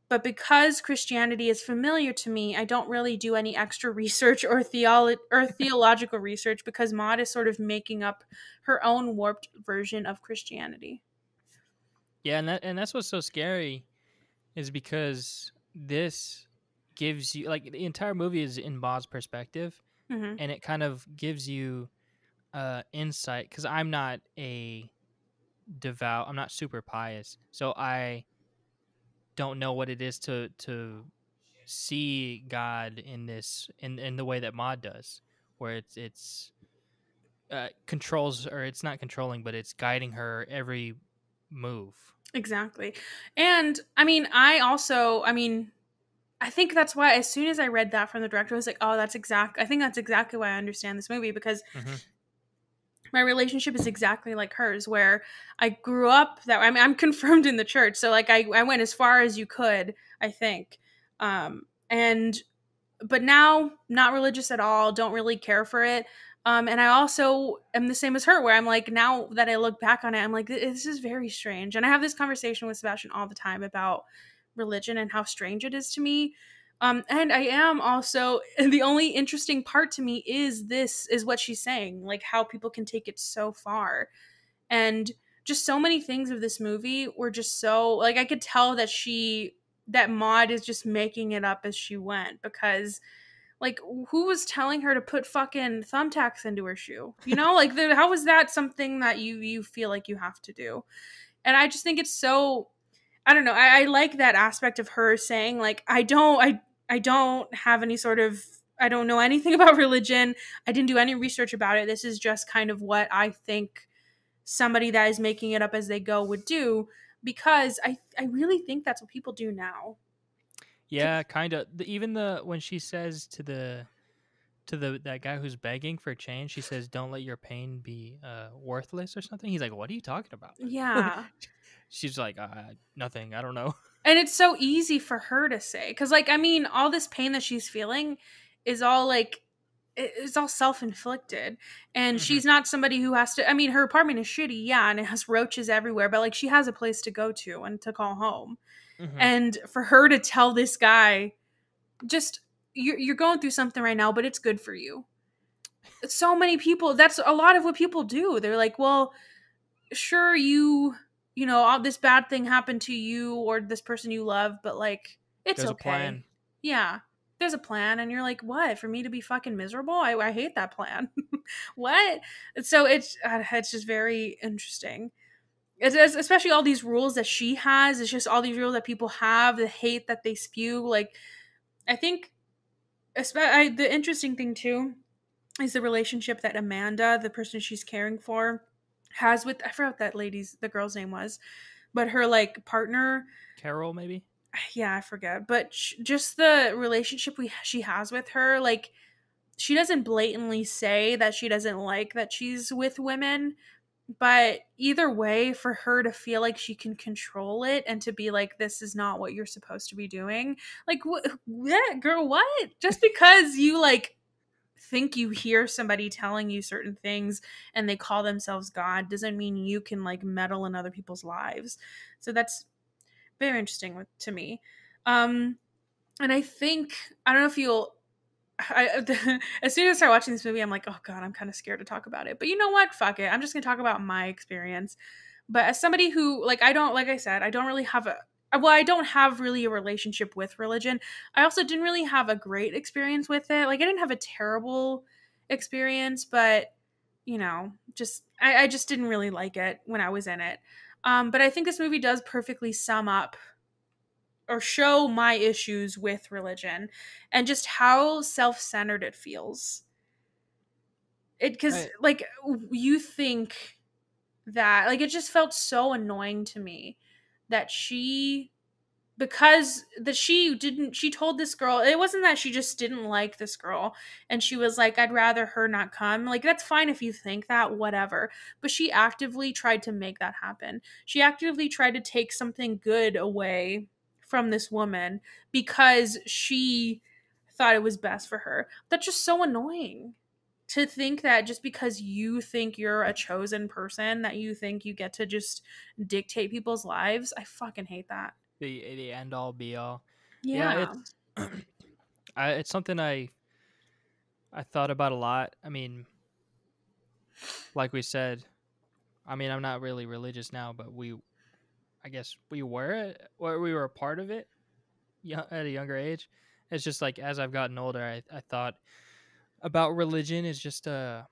Speaker 1: But because Christianity is familiar to me, I don't really do any extra research or theological research, because Maud is sort of making up her own warped version of Christianity.
Speaker 2: Yeah, and that's what's so scary, is because this gives you, like, the entire movie is in Maud's perspective, and it kind of gives you insight, because I'm not a devout, I'm not super pious, so I don't know what it is to see God in this, in the way that Maud does, where it's controls, or it's not controlling, but it's guiding her every move.
Speaker 1: Exactly. And I think that's why, as soon as I read that from the director, I was like, oh, I think that's exactly why I understand this movie, because my relationship is exactly like hers, where I grew up I'm confirmed in the church. So like I went as far as you could, I think. But now not religious at all, don't really care for it. And I also am the same as her, where I'm like, now that I look back on it, I'm like, this is very strange. And I have this conversation with Sebastian all the time about religion and how strange it is to me. And I am also, the only interesting part to me is what she's saying, like how people can take it so far. And just so many things of this movie were just so, like, I could tell that Maud is just making it up as she went, because like, who was telling her to put fucking thumbtacks into her shoe? Like, how is that something that you feel like you have to do? And I just think it's so, I don't know. I like that aspect of her saying, like, I don't have any sort of, I don't know anything about religion. I didn't do any research about it. This is just kind of what I think somebody that is making it up as they go would do, because I really think that's what people do now.
Speaker 2: Yeah, kind of. Even when she says to the that guy who's begging for change, she says, "Don't let your pain be worthless" or something. He's like, "What are you talking about?"
Speaker 1: Yeah.
Speaker 2: She's like, "Nothing. I don't know."
Speaker 1: And it's so easy for her to say, because like, I mean, all this pain that she's feeling is all like, it's all self-inflicted, and
Speaker 2: Hmm.
Speaker 1: she's not somebody who has to, I mean, her apartment is shitty, yeah, and it has roaches everywhere, but like, she has a place to go to and to call home.
Speaker 2: Hmm.
Speaker 1: And for her to tell this guy, just, you're going through something right now, but it's good for you. So many people, that's a lot of what people do. They're like, well, sure, you know, all this bad thing happened to you or this person you love, but like, it's
Speaker 2: There's a
Speaker 1: okay.
Speaker 2: plan.
Speaker 1: Yeah, there's a plan. And you're like, what, for me to be fucking miserable? I hate that plan. What? So it's just very interesting. It's especially all these rules that she has. It's just all these rules that people have, the hate that they spew. Like, I think the interesting thing too is the relationship that Amanda, the person she's caring for, has with, I forgot what that the girl's name was, but her like partner.
Speaker 2: Carol, maybe.
Speaker 1: Yeah, I forget, but just the relationship she has with her, like, she doesn't blatantly say that she doesn't like that she's with women, but either way, for her to feel like she can control it and to be like, this is not what you're supposed to be doing, like, what, girl, what? Just because you like think you hear somebody telling you certain things and they call themselves God doesn't mean you can like meddle in other people's lives. So that's very interesting to me. Um, and I think, I don't know if you'll, as soon as I start watching this movie, I'm like, oh God, I'm kind of scared to talk about it. But you know what? Fuck it. I'm just going to talk about my experience. But as somebody who, like, I don't, like I said, I don't really have I don't have really a relationship with religion. I also didn't really have a great experience with it. Like, I didn't have a terrible experience, but, you know, I just didn't really like it when I was in it. But I think this movie does perfectly sum up or show my issues with religion and just how self-centered it feels. It, because
Speaker 2: I
Speaker 1: like, you think that, like, it just felt so annoying to me that she told this girl, it wasn't that she just didn't like this girl and she was like, I'd rather her not come. Like, that's fine if you think that, whatever, but she actively tried to make that happen. She actively tried to take something good away from this woman because she thought it was best for her. That's just so annoying, to think that just because you think you're a chosen person, that you think you get to just dictate people's lives. I fucking hate that.
Speaker 2: the end all be all. Yeah,
Speaker 1: Yeah.
Speaker 2: it's something I thought about a lot. I mean, like we said, I mean, I'm not really religious now, but I guess we were, or we were a part of it, yeah, at a younger age. It's just like as I've gotten older, I thought about religion is just to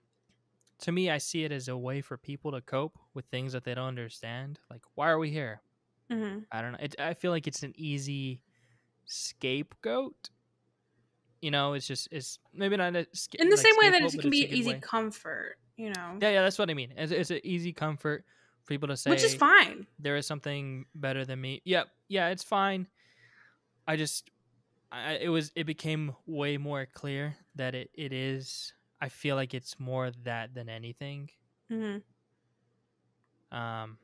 Speaker 2: me, I see it as a way for people to cope with things that they don't understand. Like, why are we here?
Speaker 1: Hmm.
Speaker 2: I don't know. I feel like it's an easy scapegoat. You know, it's maybe not
Speaker 1: In the
Speaker 2: like
Speaker 1: same way that
Speaker 2: scapegoat,
Speaker 1: it
Speaker 2: but
Speaker 1: can
Speaker 2: it's
Speaker 1: be
Speaker 2: a
Speaker 1: an
Speaker 2: good
Speaker 1: easy
Speaker 2: way.
Speaker 1: comfort, you know,
Speaker 2: Yeah, that's what I mean. It's an easy comfort for people to
Speaker 1: which is
Speaker 2: say
Speaker 1: fine.
Speaker 2: there is something better than me. Yep, yeah, it's fine. I just, it became way more clear that it is. I feel like it's more that than anything.
Speaker 1: Hmm.
Speaker 2: Um,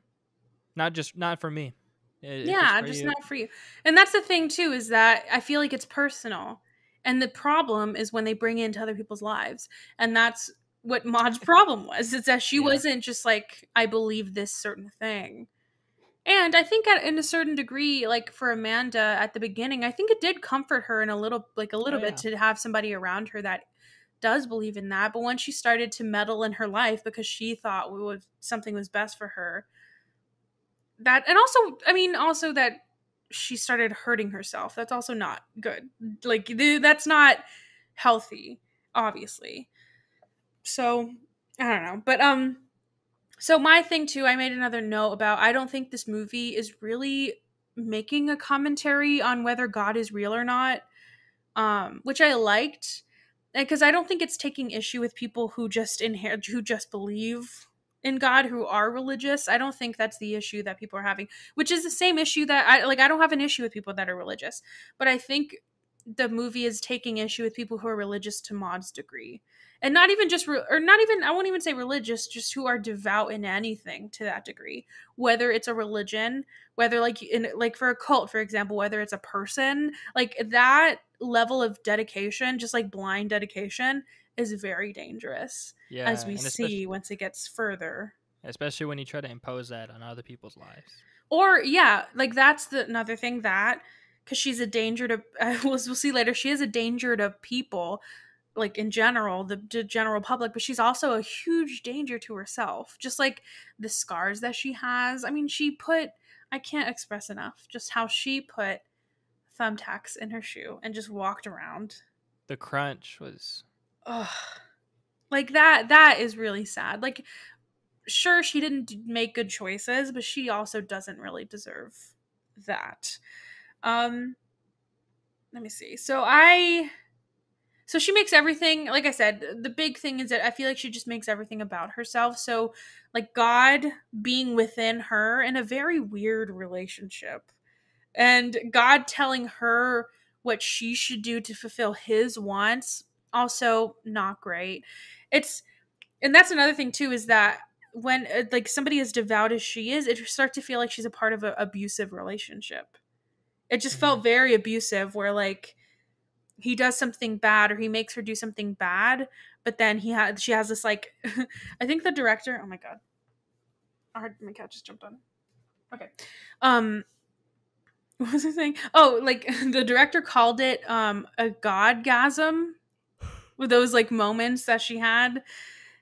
Speaker 2: not for me. If it's
Speaker 1: Yeah,
Speaker 2: for
Speaker 1: just
Speaker 2: you,
Speaker 1: not for you. And that's the thing too, is that I feel like it's personal. And the problem is when they bring it into other people's lives. And that's what Maud's problem was. It's that she
Speaker 2: yeah,
Speaker 1: wasn't just like, I believe this certain thing. And I think in a certain degree, like for Amanda at the beginning, I think it did comfort her in a
Speaker 2: oh
Speaker 1: little bit
Speaker 2: yeah,
Speaker 1: to have somebody around her that does believe in that. But once she started to meddle in her life because she thought something was best for her, that, and also, I mean, also that she started hurting herself. That's also not good. Like, that's not healthy, obviously. So I don't know, but so my thing too, I made another note about, I don't think this movie is really making a commentary on whether God is real or not, which I liked, because I don't think it's taking issue with people who just believe. in God who are religious. I don't think that's the issue that people are having, which is the same issue that I don't have an issue with people that are religious, but I think the movie is taking issue with people who are religious to Maud's degree. And not even just or not even, I won't even say religious, just who are devout in anything to that degree, whether it's a religion, whether like for a cult, for example, whether it's a person, like that level of dedication, just like blind dedication, is very dangerous, as
Speaker 2: Yeah,
Speaker 1: we
Speaker 2: and
Speaker 1: see once it gets further.
Speaker 2: especially when you try to impose that on other people's lives.
Speaker 1: Or yeah, like that's another thing, that because she's a danger to we'll see later, she is a danger to people, like in general, the general public, but she's also a huge danger to herself, just like the scars that she has. I mean, I can't express enough just how she put thumbtacks in her shoe and just walked around.
Speaker 2: The crunch was,
Speaker 1: Ugh. Like that is really sad. Like, sure, she didn't make good choices, but she also doesn't really deserve that. Let me see. So she makes everything, like I said, the big thing is that I feel like she just makes everything about herself. So, like, God being within her in a very weird relationship, and God telling her what she should do to fulfill his wants, also not great. And that's another thing too, is that when like somebody as devout as she is, it starts to feel like she's a part of an abusive relationship. It just felt very abusive, where like he does something bad or he makes her do something bad, but then she has this like I think the director, oh my god, my cat just jumped on. Okay. What was I saying? Oh, like the director called it a godgasm, with those like moments that she had,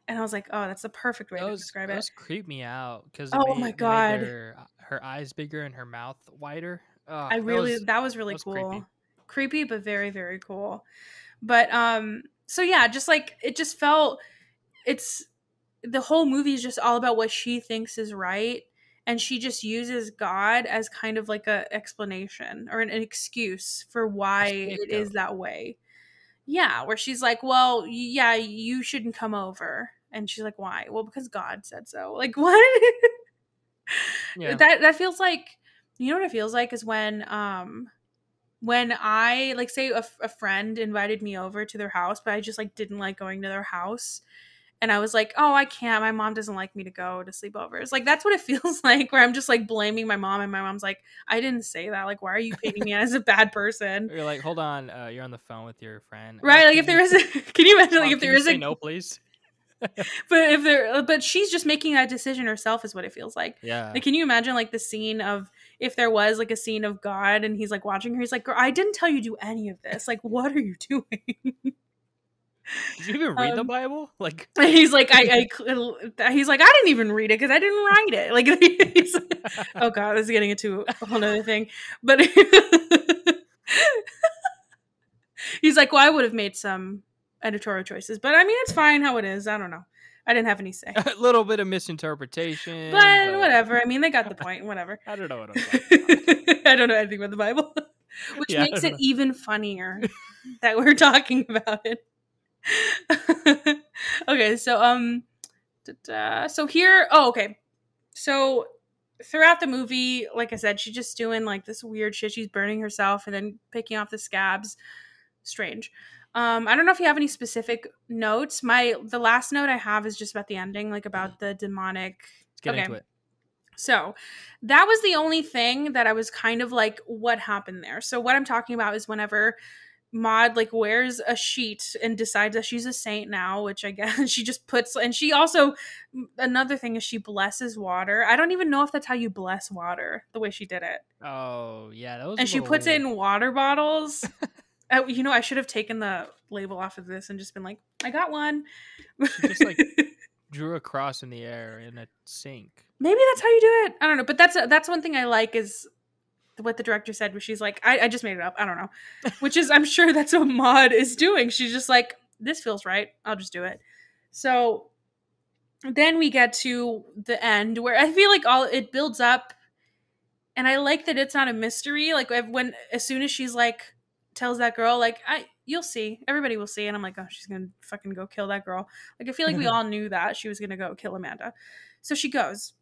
Speaker 1: and I was like, oh, that's the perfect way to describe it.
Speaker 2: those creep me out because
Speaker 1: Oh my
Speaker 2: they made
Speaker 1: god.
Speaker 2: her eyes bigger and her mouth wider. Oh,
Speaker 1: That was
Speaker 2: that
Speaker 1: really
Speaker 2: was
Speaker 1: cool.
Speaker 2: creepy.
Speaker 1: Creepy, but very, very cool. But so yeah, just like it just felt, it's the whole movie is just all about what she thinks is right, and she just uses God as kind of like a explanation or an excuse for
Speaker 2: A
Speaker 1: why it is
Speaker 2: scapegoat.
Speaker 1: that way. Yeah, where she's like, well, yeah, you shouldn't come over. And she's like, why? Well, because God said so. Like, what?
Speaker 2: Yeah.
Speaker 1: That feels like, you know what it feels like is when I like say a friend invited me over to their house, but I just like didn't like going to their house, and I was like, oh, I can't, my mom doesn't like me to go to sleepovers. Like that's what it feels like, where I'm just like blaming my mom, and my mom's like, I didn't say that, like why are you painting me as a bad person?
Speaker 2: You're like, hold on, you're on the phone with your friend.
Speaker 1: Right, like
Speaker 2: Can
Speaker 1: if
Speaker 2: you,
Speaker 1: there is can you imagine like
Speaker 2: mom?
Speaker 1: if
Speaker 2: Can
Speaker 1: there
Speaker 2: you
Speaker 1: is
Speaker 2: say
Speaker 1: a
Speaker 2: no, please?
Speaker 1: but she's just making that decision herself, is what it feels like.
Speaker 2: Yeah.
Speaker 1: Like, can you imagine like the scene of, if there was like a scene of God and he's like watching her, he's like, girl, I didn't tell you to do any of this, like what are you doing?
Speaker 2: Did you even read the
Speaker 1: um
Speaker 2: Bible? Like,
Speaker 1: he's like he's like, I didn't even read it because I didn't write it, like he's, oh god, this is getting into a whole other thing, but he's like, well, I would have made some editorial choices, but I mean it's fine how it is, I don't know, I didn't have any say.
Speaker 2: a little bit of misinterpretation,
Speaker 1: But
Speaker 2: but
Speaker 1: whatever. I mean, they got the point. Whatever.
Speaker 2: I don't know what I'm talking about.
Speaker 1: I don't know anything about the Bible, which
Speaker 2: Yeah, I
Speaker 1: makes
Speaker 2: don't
Speaker 1: it
Speaker 2: know.
Speaker 1: even funnier that we're talking about it. Okay, so so here. Oh, okay. So throughout the movie, like I said, she's just doing like this weird shit. She's burning herself and then picking off the scabs. Strange. I don't know if you have any specific notes. The last note I have is just about the ending, like about the demonic.
Speaker 2: Let's get
Speaker 1: Okay.
Speaker 2: into it.
Speaker 1: So that was the only thing that I was kind of like, what happened there? So what I'm talking about is whenever Maud like wears a sheet and decides that she's a saint now, which I guess she just puts, and she also, another thing is she blesses water. I don't even know if that's how you bless water, the way she did it.
Speaker 2: Oh, yeah, that was a
Speaker 1: And she
Speaker 2: little
Speaker 1: puts it
Speaker 2: weird.
Speaker 1: in water bottles. I should have taken the label off of this and just been like, I got one.
Speaker 2: She just like drew a cross in the air in a sink.
Speaker 1: Maybe that's how you do it. I don't know, but that's one thing I like is what the director said, where she's like, I just made it up. I don't know. Which is, I'm sure that's what Maud is doing. She's just like, this feels right. I'll just do it. So then we get to the end where I feel like all it builds up, and I like that it's not a mystery. Like as soon as she's like, tells that girl, like, you'll see, everybody will see. And I'm like, oh, she's gonna fucking go kill that girl. Like, I feel like we all knew that she was gonna go kill Amanda. So she goes.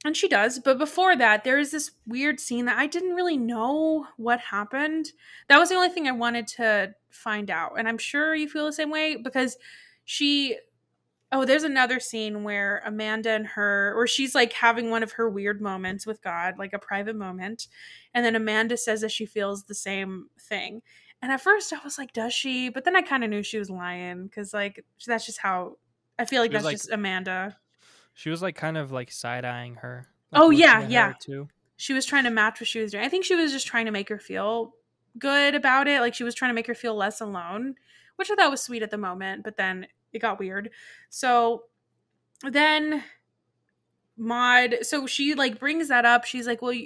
Speaker 1: And she does. But before that, there is this weird scene that I didn't really know what happened. That was the only thing I wanted to find out. And I'm sure you feel the same way because she. Oh, there's another scene where Amanda and her, or she's like having one of her weird moments with God, like a private moment. And then Amanda says that she feels the same thing. And at first I was like, does she? But then I kind of knew she was lying because, like, that's just how I feel like
Speaker 2: She was
Speaker 1: that's
Speaker 2: like,
Speaker 1: just Amanda.
Speaker 2: she was like kind of like side eyeing her, like
Speaker 1: Oh,
Speaker 2: looking
Speaker 1: yeah,
Speaker 2: at
Speaker 1: yeah.
Speaker 2: her too.
Speaker 1: She was trying to match what she was doing. I think she was just trying to make her feel good about it. Like she was trying to make her feel less alone, which I thought was sweet at the moment, but then it got weird. So then Maud, so she like brings that up. She's like, well,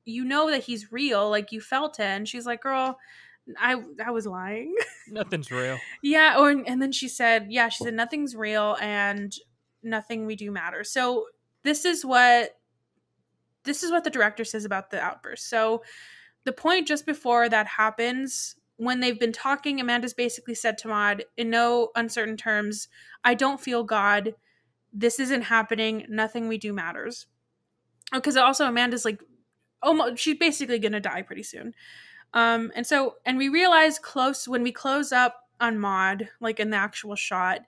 Speaker 1: you know that he's real. Like you felt it. And she's like, girl, I was lying.
Speaker 2: Nothing's real.
Speaker 1: Yeah. And then she said, yeah, she said, nothing's real and nothing we do matters. So this is what the director says about the outburst. So the point just before that happens, when they've been talking, Amanda's basically said to Maud, in no uncertain terms, I don't feel God. This isn't happening. Nothing we do matters. Because also Amanda's like, almost, she's basically going to die pretty soon. And we realize when we close up on Maud, like in the actual shot,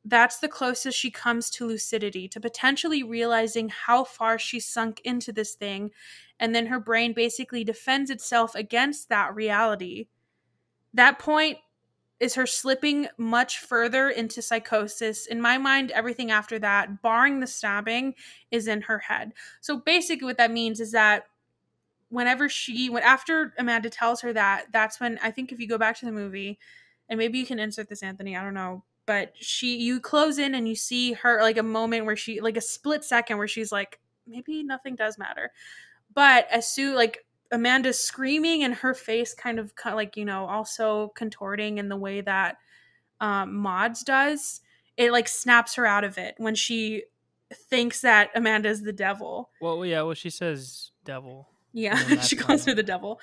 Speaker 1: that's the closest she comes to lucidity, to potentially realizing how far she's sunk into this thing. And then her brain basically defends itself against that reality. That point is her slipping much further into psychosis. In my mind, everything after that, barring the stabbing, is in her head. So basically, what that means is that after Amanda tells her that, that's when, I think if you go back to the movie, and maybe you can insert this, Anthony, I don't know, but you close in and you see her, like a moment where she, like a split second where she's like, maybe nothing does matter. But as soon, like, Amanda's screaming and her face kind of like, also contorting in the way that Maud's does, it like snaps her out of it when she thinks that Amanda's the devil.
Speaker 2: Well, yeah. Well, she says devil.
Speaker 1: Yeah,
Speaker 2: And then
Speaker 1: she
Speaker 2: that's
Speaker 1: calls
Speaker 2: when.
Speaker 1: her the devil.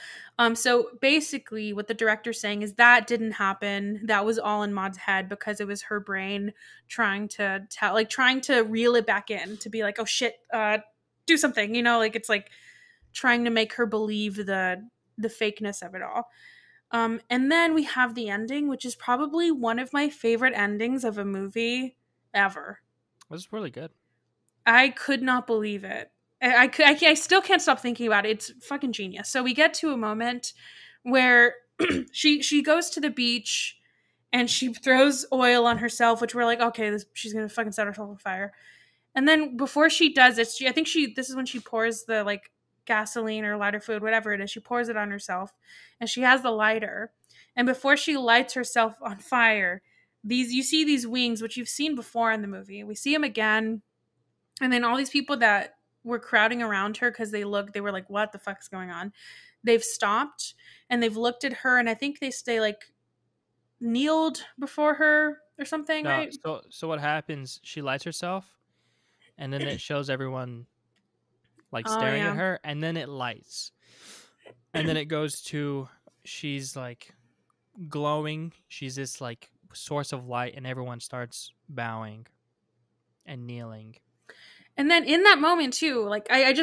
Speaker 1: So basically, what the director's saying is that didn't happen. That was all in Maud's head because it was her brain trying to reel it back in, to be like, oh shit, do something. Like it's like trying to make her believe the fakeness of it all. And then we have the ending, which is probably one of my favorite endings of a movie ever.
Speaker 2: It was really good.
Speaker 1: I could not believe it. I still can't stop thinking about it. It's fucking genius. So we get to a moment where she goes to the beach and she throws oil on herself, which we're like, okay, she's gonna fucking set herself on fire. And then before she does it, I think this is when she pours the like gasoline or lighter fluid, whatever it is. She pours it on herself, and she has the lighter. And before she lights herself on fire, you see these wings, which you've seen before in the movie. We see them again. And then all these people that were crowding around her because they were like, what the fuck's going on? They've stopped and they've looked at her, and I think they like kneeled before her or something,
Speaker 2: No,
Speaker 1: right?
Speaker 2: so what happens? She lights herself, and then it shows everyone like
Speaker 1: Oh
Speaker 2: staring at
Speaker 1: yeah.
Speaker 2: her, and then it lights, and then it goes to she's like glowing. She's this like source of light, and everyone starts bowing and kneeling.
Speaker 1: And then in that moment too, like I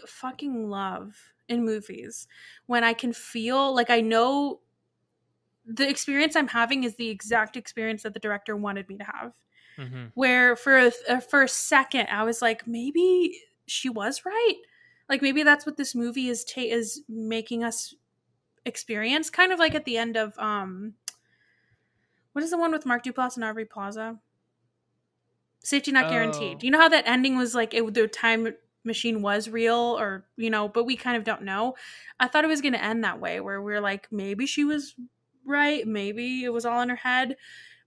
Speaker 1: fucking love in movies when I can feel like I know the experience I'm having is the exact experience that the director wanted me to have.
Speaker 2: Mm-hmm.
Speaker 1: Where for a second I was like, maybe she was right. Like maybe that's what this movie is making us experience. Kind of like at the end of what is the one with Mark Duplass and Aubrey Plaza? Safety Not Guaranteed.
Speaker 2: Oh,
Speaker 1: You know how that ending was like the time machine was real, or but we kind of don't know. I thought it was going to end that way, where we're like, maybe she was right, maybe it was all in her head.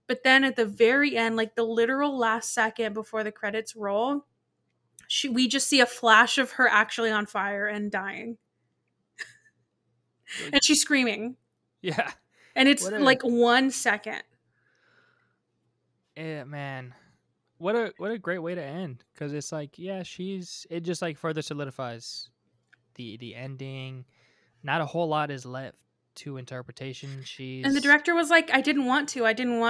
Speaker 1: But then at the very end, like the literal last second before the credits roll, we just see a flash of her actually on fire and dying. And she's screaming.
Speaker 2: yeah.
Speaker 1: And it's
Speaker 2: What a
Speaker 1: like 1 second.
Speaker 2: man. What a great way to end, because it's like, yeah, it just like further solidifies the ending. Not a whole lot is left to interpretation.
Speaker 1: And the director was like, I didn't want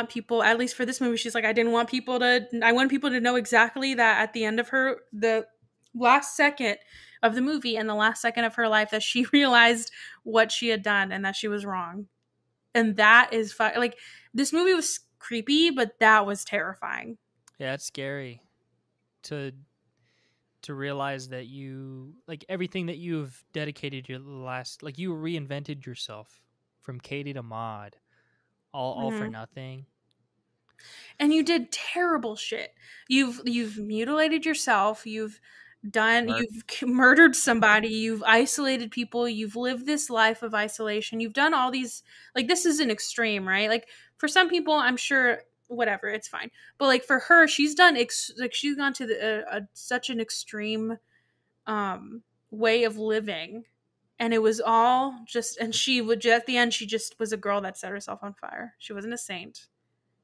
Speaker 1: people, at least for this movie, she's like, I want people to know exactly that at the end of the last second of the movie and the last second of her life that she realized what she had done and that she was wrong. And that is like, this movie was creepy, but that was terrifying.
Speaker 2: Yeah, it's scary to realize that you, like, everything that you've dedicated your last, like, you reinvented yourself from Katie to Maud, all for nothing.
Speaker 1: And you did terrible shit. You've mutilated yourself. You've murdered somebody. You've isolated people. You've lived this life of isolation. You've done all these, like, this is an extreme, right? Like, for some people, I'm sure, whatever, it's fine. But like for her, she's done she's gone to such an extreme way of living, and it was all just, and she would just, at the end, she just was a girl that set herself on fire. She wasn't a saint.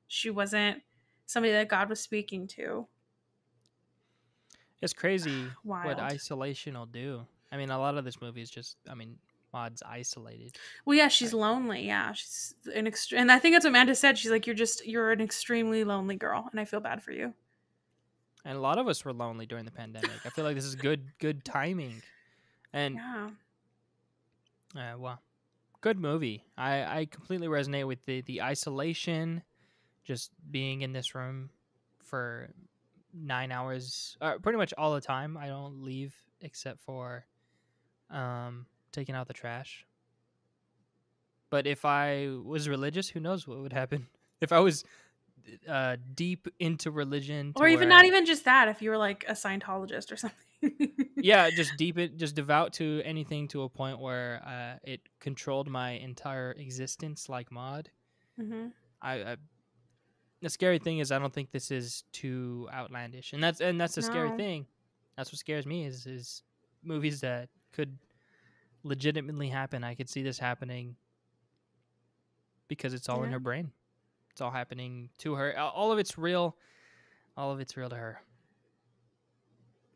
Speaker 1: She wasn't somebody that God was speaking to.
Speaker 2: It's crazy what isolation will do. I mean, a lot of this movie is just, I mean, Maud's isolated.
Speaker 1: Well, yeah, she's lonely. Yeah, she's an and I think that's what Amanda said. She's like, you're an extremely lonely girl, and I feel bad for you.
Speaker 2: And a lot of us were lonely during the pandemic. I feel like this is good timing. And well, good movie. I completely resonate with the isolation, just being in this room for 9 hours, pretty much all the time. I don't leave except for taking out the trash. But if I was religious, who knows what would happen? If I was deep into religion,
Speaker 1: or even not even just that, if you were like a Scientologist or something.
Speaker 2: Yeah, just just devout to anything to a point where it controlled my entire existence, like Maud.
Speaker 1: Mm-hmm.
Speaker 2: The scary thing is, I don't think this is too outlandish, and that's the scary thing. That's what scares me is movies that could legitimately happen. I could see this happening because it's all in her brain. It's all happening to her. All of it's real. All of it's real to her.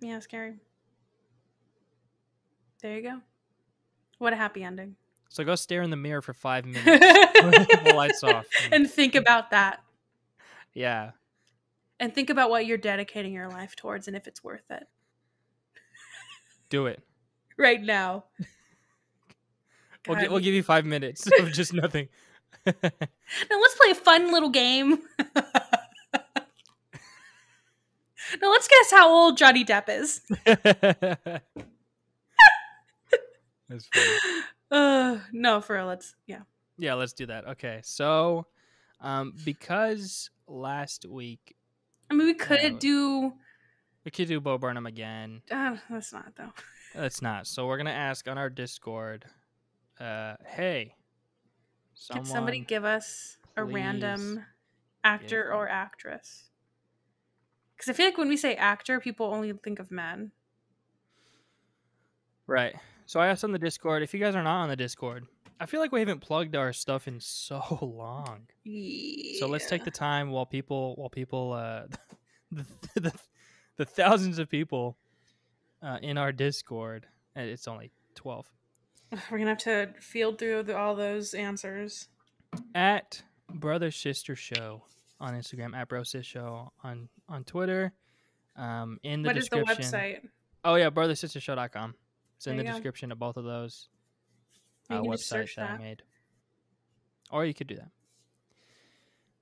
Speaker 1: Yeah, scary. There you go. What a happy ending.
Speaker 2: So go stare in the mirror for 5 minutes. The lights off.
Speaker 1: And think about that.
Speaker 2: Yeah.
Speaker 1: And think about what you're dedicating your life towards and if it's worth it.
Speaker 2: Do it.
Speaker 1: Right now.
Speaker 2: We'll give you 5 minutes of just nothing.
Speaker 1: Now let's play a fun little game. Now let's guess how old Johnny Depp is.
Speaker 2: That's funny.
Speaker 1: No, for real,
Speaker 2: Yeah, let's do that. Okay, so because last week,
Speaker 1: I mean, we could do
Speaker 2: Bo Burnham again.
Speaker 1: That's not, though.
Speaker 2: That's not. So we're gonna ask on our Discord, hey,
Speaker 1: can somebody give us a random actor or actress? Because I feel like when we say actor, people only think of men.
Speaker 2: Right. So I asked on the Discord. If you guys are not on the Discord, I feel like we haven't plugged our stuff in so long.
Speaker 1: Yeah.
Speaker 2: So let's take the time while people the thousands of people in our Discord, and it's only 12.
Speaker 1: We're gonna have to field through all those answers.
Speaker 2: At Brother Sister Show on Instagram, at Bro Sis Show on Twitter. In the description.
Speaker 1: What is the website?
Speaker 2: Oh yeah, brothersistershow.com. It's in the description of both of those websites that I made. Or you could do that.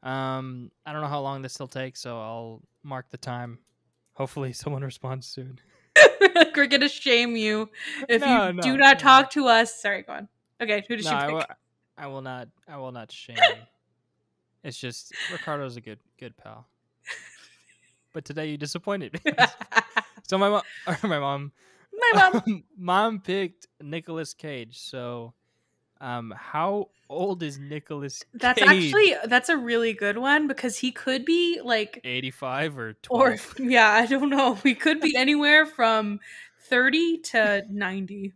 Speaker 2: I don't know how long this will take, so I'll mark the time. Hopefully someone responds soon.
Speaker 1: We're going to shame you if you do not talk to us. Sorry, go on. Okay, who did you pick?
Speaker 2: I will not shame. It's just Ricardo's a good pal. But today you disappointed me. So my mom picked Nicolas Cage. So how old is Nicolas Cage?
Speaker 1: That's a really good one because he could be like
Speaker 2: 85 or 12.
Speaker 1: Or yeah, I don't know. We could be anywhere from 30 to 90.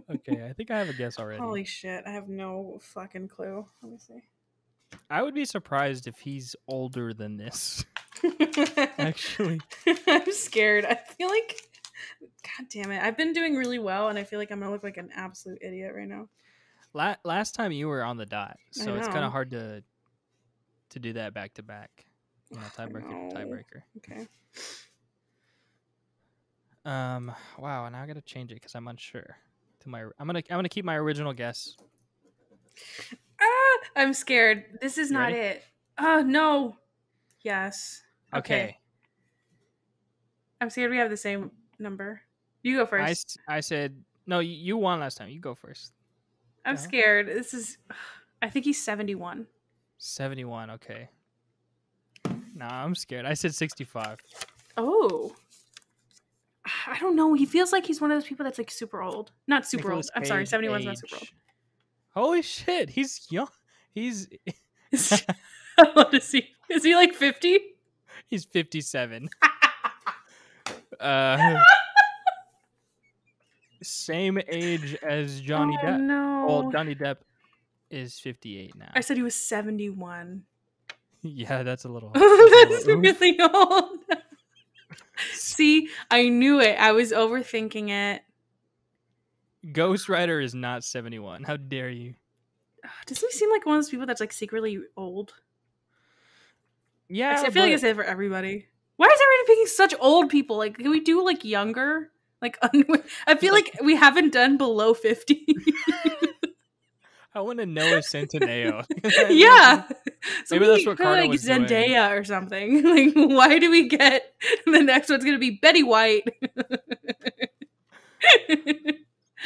Speaker 2: Okay, I think I have a guess already.
Speaker 1: Holy shit, I have no fucking clue. Let me see.
Speaker 2: I would be surprised if he's older than this. Actually.
Speaker 1: I'm scared. I feel like, God damn it. I've been doing really well, and I feel like I'm going to look like an absolute idiot right now.
Speaker 2: Last time you were on the dot, so it's kind of
Speaker 1: know.
Speaker 2: hard to do that back to back. You know, tiebreaker to tiebreaker.
Speaker 1: Okay.
Speaker 2: Wow. Now I gotta change it because I'm unsure. I'm gonna keep my original guess.
Speaker 1: Ah, I'm scared. This is
Speaker 2: You
Speaker 1: not
Speaker 2: ready?
Speaker 1: it. Oh no. Yes.
Speaker 2: Okay.
Speaker 1: I'm scared we have the same number. You go first.
Speaker 2: I said no. You won last time. You go first.
Speaker 1: I'm scared. This is. I think he's 71.
Speaker 2: 71. Okay. Nah, I'm scared. I said 65.
Speaker 1: Oh. I don't know. He feels like he's one of those people that's like super old. Not super
Speaker 2: Nicolas
Speaker 1: old. I'm sorry.
Speaker 2: Cage
Speaker 1: 71's not super old.
Speaker 2: age. Holy shit. He's young. He's
Speaker 1: I want to see. Is he like 50?
Speaker 2: he's 57. Same age as Johnny Depp.
Speaker 1: No.
Speaker 2: Well, Johnny Depp is 58 now.
Speaker 1: I said he was 71.
Speaker 2: Yeah, that's a little.
Speaker 1: That's really old. See, I knew it. I was overthinking it.
Speaker 2: Ghost Rider is not 71. How dare you?
Speaker 1: Doesn't he seem like one of those people that's like secretly old?
Speaker 2: Yeah,
Speaker 1: I feel like I say it for everybody. Why is everybody picking such old people? Like, can we do like younger? Like, I feel like we haven't done below 50.
Speaker 2: I want to know a Centineo.
Speaker 1: Yeah. So
Speaker 2: maybe that's what Carter
Speaker 1: like
Speaker 2: was
Speaker 1: Zendaya
Speaker 2: doing.
Speaker 1: Or something. Like, why do we get the next one's gonna be Betty White?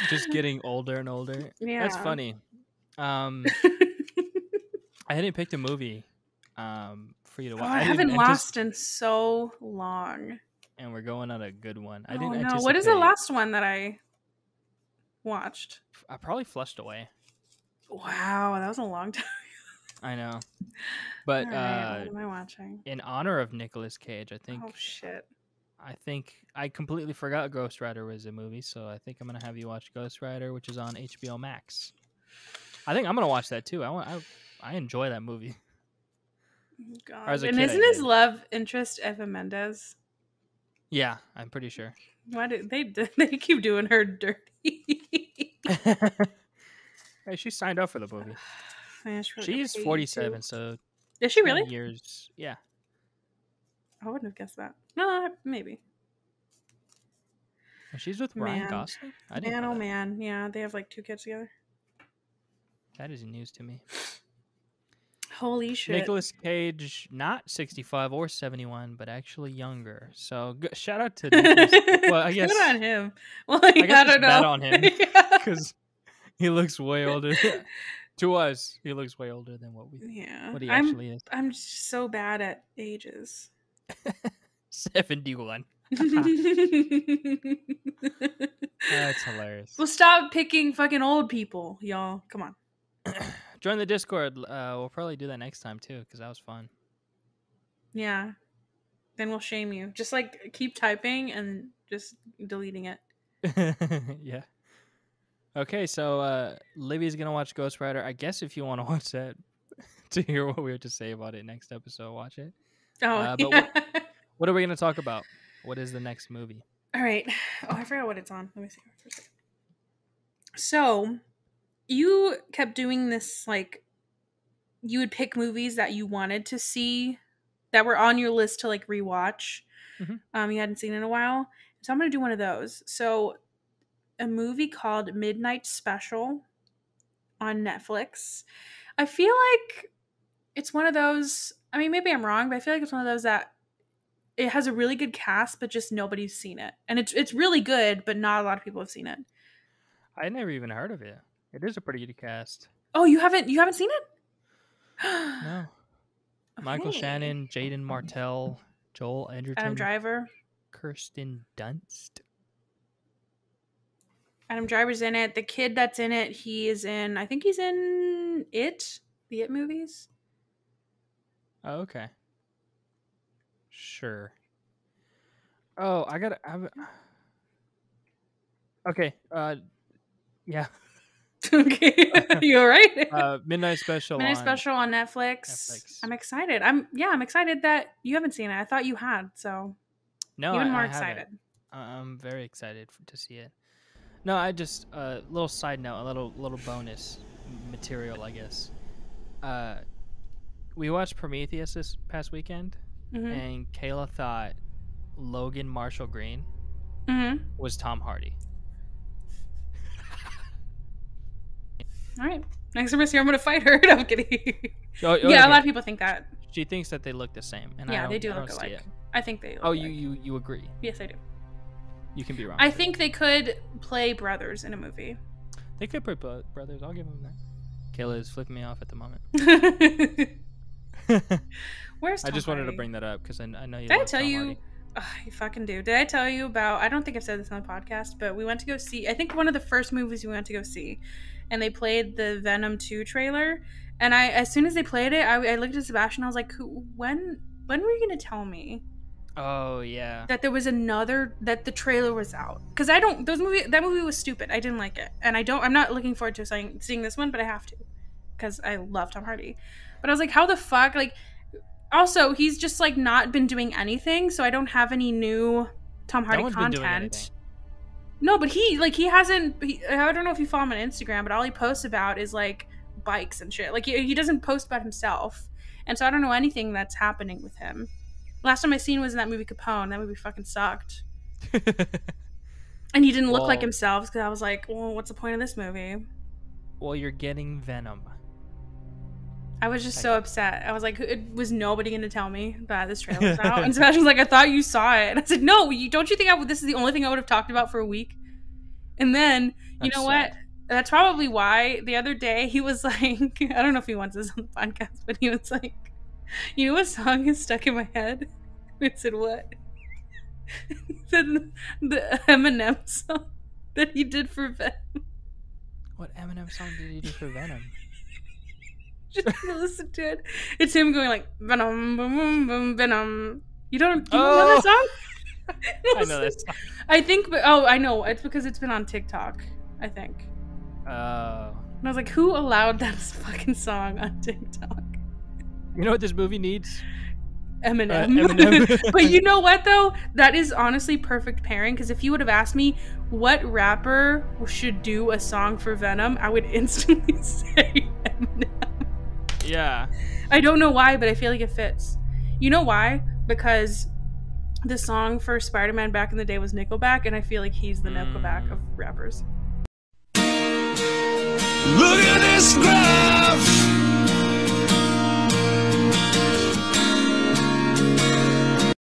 Speaker 2: Just getting older and older.
Speaker 1: Yeah.
Speaker 2: That's funny. I hadn't picked a movie for you to watch.
Speaker 1: I haven't watched in so long.
Speaker 2: And we're going on a good one. I
Speaker 1: didn't
Speaker 2: didn't
Speaker 1: know. What is the last one that I watched?
Speaker 2: I probably Flushed Away.
Speaker 1: Wow, that was a long time.
Speaker 2: I know. But
Speaker 1: right, what am I watching?
Speaker 2: In honor of Nicolas Cage, I think.
Speaker 1: Oh shit.
Speaker 2: I think I completely forgot Ghost Rider was a movie, so I think I'm gonna have you watch Ghost Rider, which is on HBO Max. I think I'm gonna watch that too. I enjoy that movie.
Speaker 1: God. And isn't his love interest Eva Mendes?
Speaker 2: Yeah, I'm pretty sure.
Speaker 1: Why do they keep doing her dirty?
Speaker 2: Hey, she signed up for the movie.
Speaker 1: Man,
Speaker 2: she's 47, so
Speaker 1: is she really?
Speaker 2: Years, yeah.
Speaker 1: I wouldn't have guessed that. No, maybe.
Speaker 2: She's with Ryan Gosling. I didn't know that.
Speaker 1: Man, yeah, they have like 2 kids together.
Speaker 2: That is news to me.
Speaker 1: Holy shit.
Speaker 2: Nicolas Cage, not 65 or 71, but actually younger. So shout out to Nicolas Cage. Well, I guess
Speaker 1: good on him. Well, I guess
Speaker 2: it's bad on him because he looks way older. To us, he looks way older than what he actually is.
Speaker 1: I'm just so bad at ages.
Speaker 2: 71. That's hilarious.
Speaker 1: Well, stop picking fucking old people, y'all. Come on.
Speaker 2: Join the Discord. We'll probably do that next time too, because that was fun.
Speaker 1: Yeah. Then we'll shame you. Just like keep typing and just deleting it.
Speaker 2: Yeah. Okay, so Livy's gonna watch Ghost Rider. I guess if you want to watch that to hear what we have to say about it next episode, watch it.
Speaker 1: Oh,
Speaker 2: but
Speaker 1: yeah.
Speaker 2: What are we gonna talk about? What is the next movie?
Speaker 1: All right. Oh, I forgot what it's on. Let me see for a second. So, you kept doing this, like, you would pick movies that you wanted to see that were on your list to, like, rewatch.
Speaker 2: Mm-hmm.
Speaker 1: You hadn't seen in a while. So, I'm going to do one of those. So, a movie called Midnight Special on Netflix. I feel like it's one of those, I mean, maybe I'm wrong, but I feel like it's one of those that it has a really good cast, but just nobody's seen it. And it's really good, but not a lot of people have seen it.
Speaker 2: I never even heard of it. It is a pretty good cast.
Speaker 1: Oh, you haven't seen it?
Speaker 2: No. Okay. Michael Shannon, Jaden Martell, Joel Edgerton,
Speaker 1: Adam Driver,
Speaker 2: Kirsten Dunst.
Speaker 1: Adam Driver's in it. The kid that's in it, I think he's in It, the It movies.
Speaker 2: Oh, okay. Sure. Oh, okay. Yeah.
Speaker 1: Okay. You all right?
Speaker 2: Midnight Special
Speaker 1: on Netflix. I'm excited. I'm excited that you haven't seen it. I thought you had, so
Speaker 2: no,
Speaker 1: even more excited.
Speaker 2: I'm very excited to see it. No, I just little side note, a little bonus. material, I guess. We watched Prometheus this past weekend, and Kayla thought Logan Marshall Green was Tom Hardy.
Speaker 1: All right. Next time I see her, I'm going to fight her. No, I'm kidding. Yeah, a lot of people think that.
Speaker 2: She thinks that they look the same. And
Speaker 1: yeah, they do look alike. I think they look
Speaker 2: alike. You agree?
Speaker 1: Yes, I do.
Speaker 2: You can be wrong.
Speaker 1: I think they could play brothers in a movie.
Speaker 2: They could play brothers. I'll give them that. Kayla is flipping me off at the moment.
Speaker 1: Where's Tom
Speaker 2: I just
Speaker 1: Hardy?
Speaker 2: wanted to bring that up because I know you.
Speaker 1: Did I tell you? You fucking do. Did I tell you about? I don't think I've said this on the podcast, but we went to go see. I think one of the first movies we went to go see, and they played the Venom 2 trailer. And as soon as they played it, I looked at Sebastian. I was like, when were you gonna tell me?
Speaker 2: Oh yeah.
Speaker 1: That there was that the trailer was out, because that movie was stupid. I didn't like it, and I'm not looking forward to seeing this one, but I have to, because I love Tom Hardy. But I was like, how the fuck, like, also he's just like not been doing anything, so I don't have any new Tom Hardy content. No, but he hasn't. I don't know if you follow him on Instagram, but all he posts about is like bikes and shit. Like he doesn't post about himself, and so I don't know anything that's happening with him. Last time I seen was in that movie Capone. That movie fucking sucked. And he didn't look like himself, because I was like, well, what's the point of this movie?
Speaker 2: Well, you're getting Venom.
Speaker 1: I was just so upset. I was like, was nobody going to tell me that this trailer was out? And Sebastian was like, I thought you saw it. And I said, no, don't you think this is the only thing I would have talked about for a week? And then, you know what? That's probably why the other day he was like, I don't know if he wants this on the podcast, but he was like, you know what song is stuck in my head? I said, what? He said the Eminem song that he did for Venom.
Speaker 2: What Eminem song did he do for Venom?
Speaker 1: Just listen to it. It's him going like, Venom, boom, boom, boom, Venom. You know that song?
Speaker 2: I know that song.
Speaker 1: I think, I know. It's because it's been on TikTok, I think.
Speaker 2: Oh.
Speaker 1: And I was like, who allowed that fucking song on TikTok?
Speaker 2: You know what this movie needs?
Speaker 1: Eminem. But you know what, though? That is honestly perfect pairing, because if you would have asked me what rapper should do a song for Venom, I would instantly say Eminem.
Speaker 2: Yeah.
Speaker 1: I don't know why, but I feel like it fits. You know why? Because the song for Spider-Man back in the day was Nickelback, and I feel like he's the Nickelback of rappers.
Speaker 3: Look at this graph.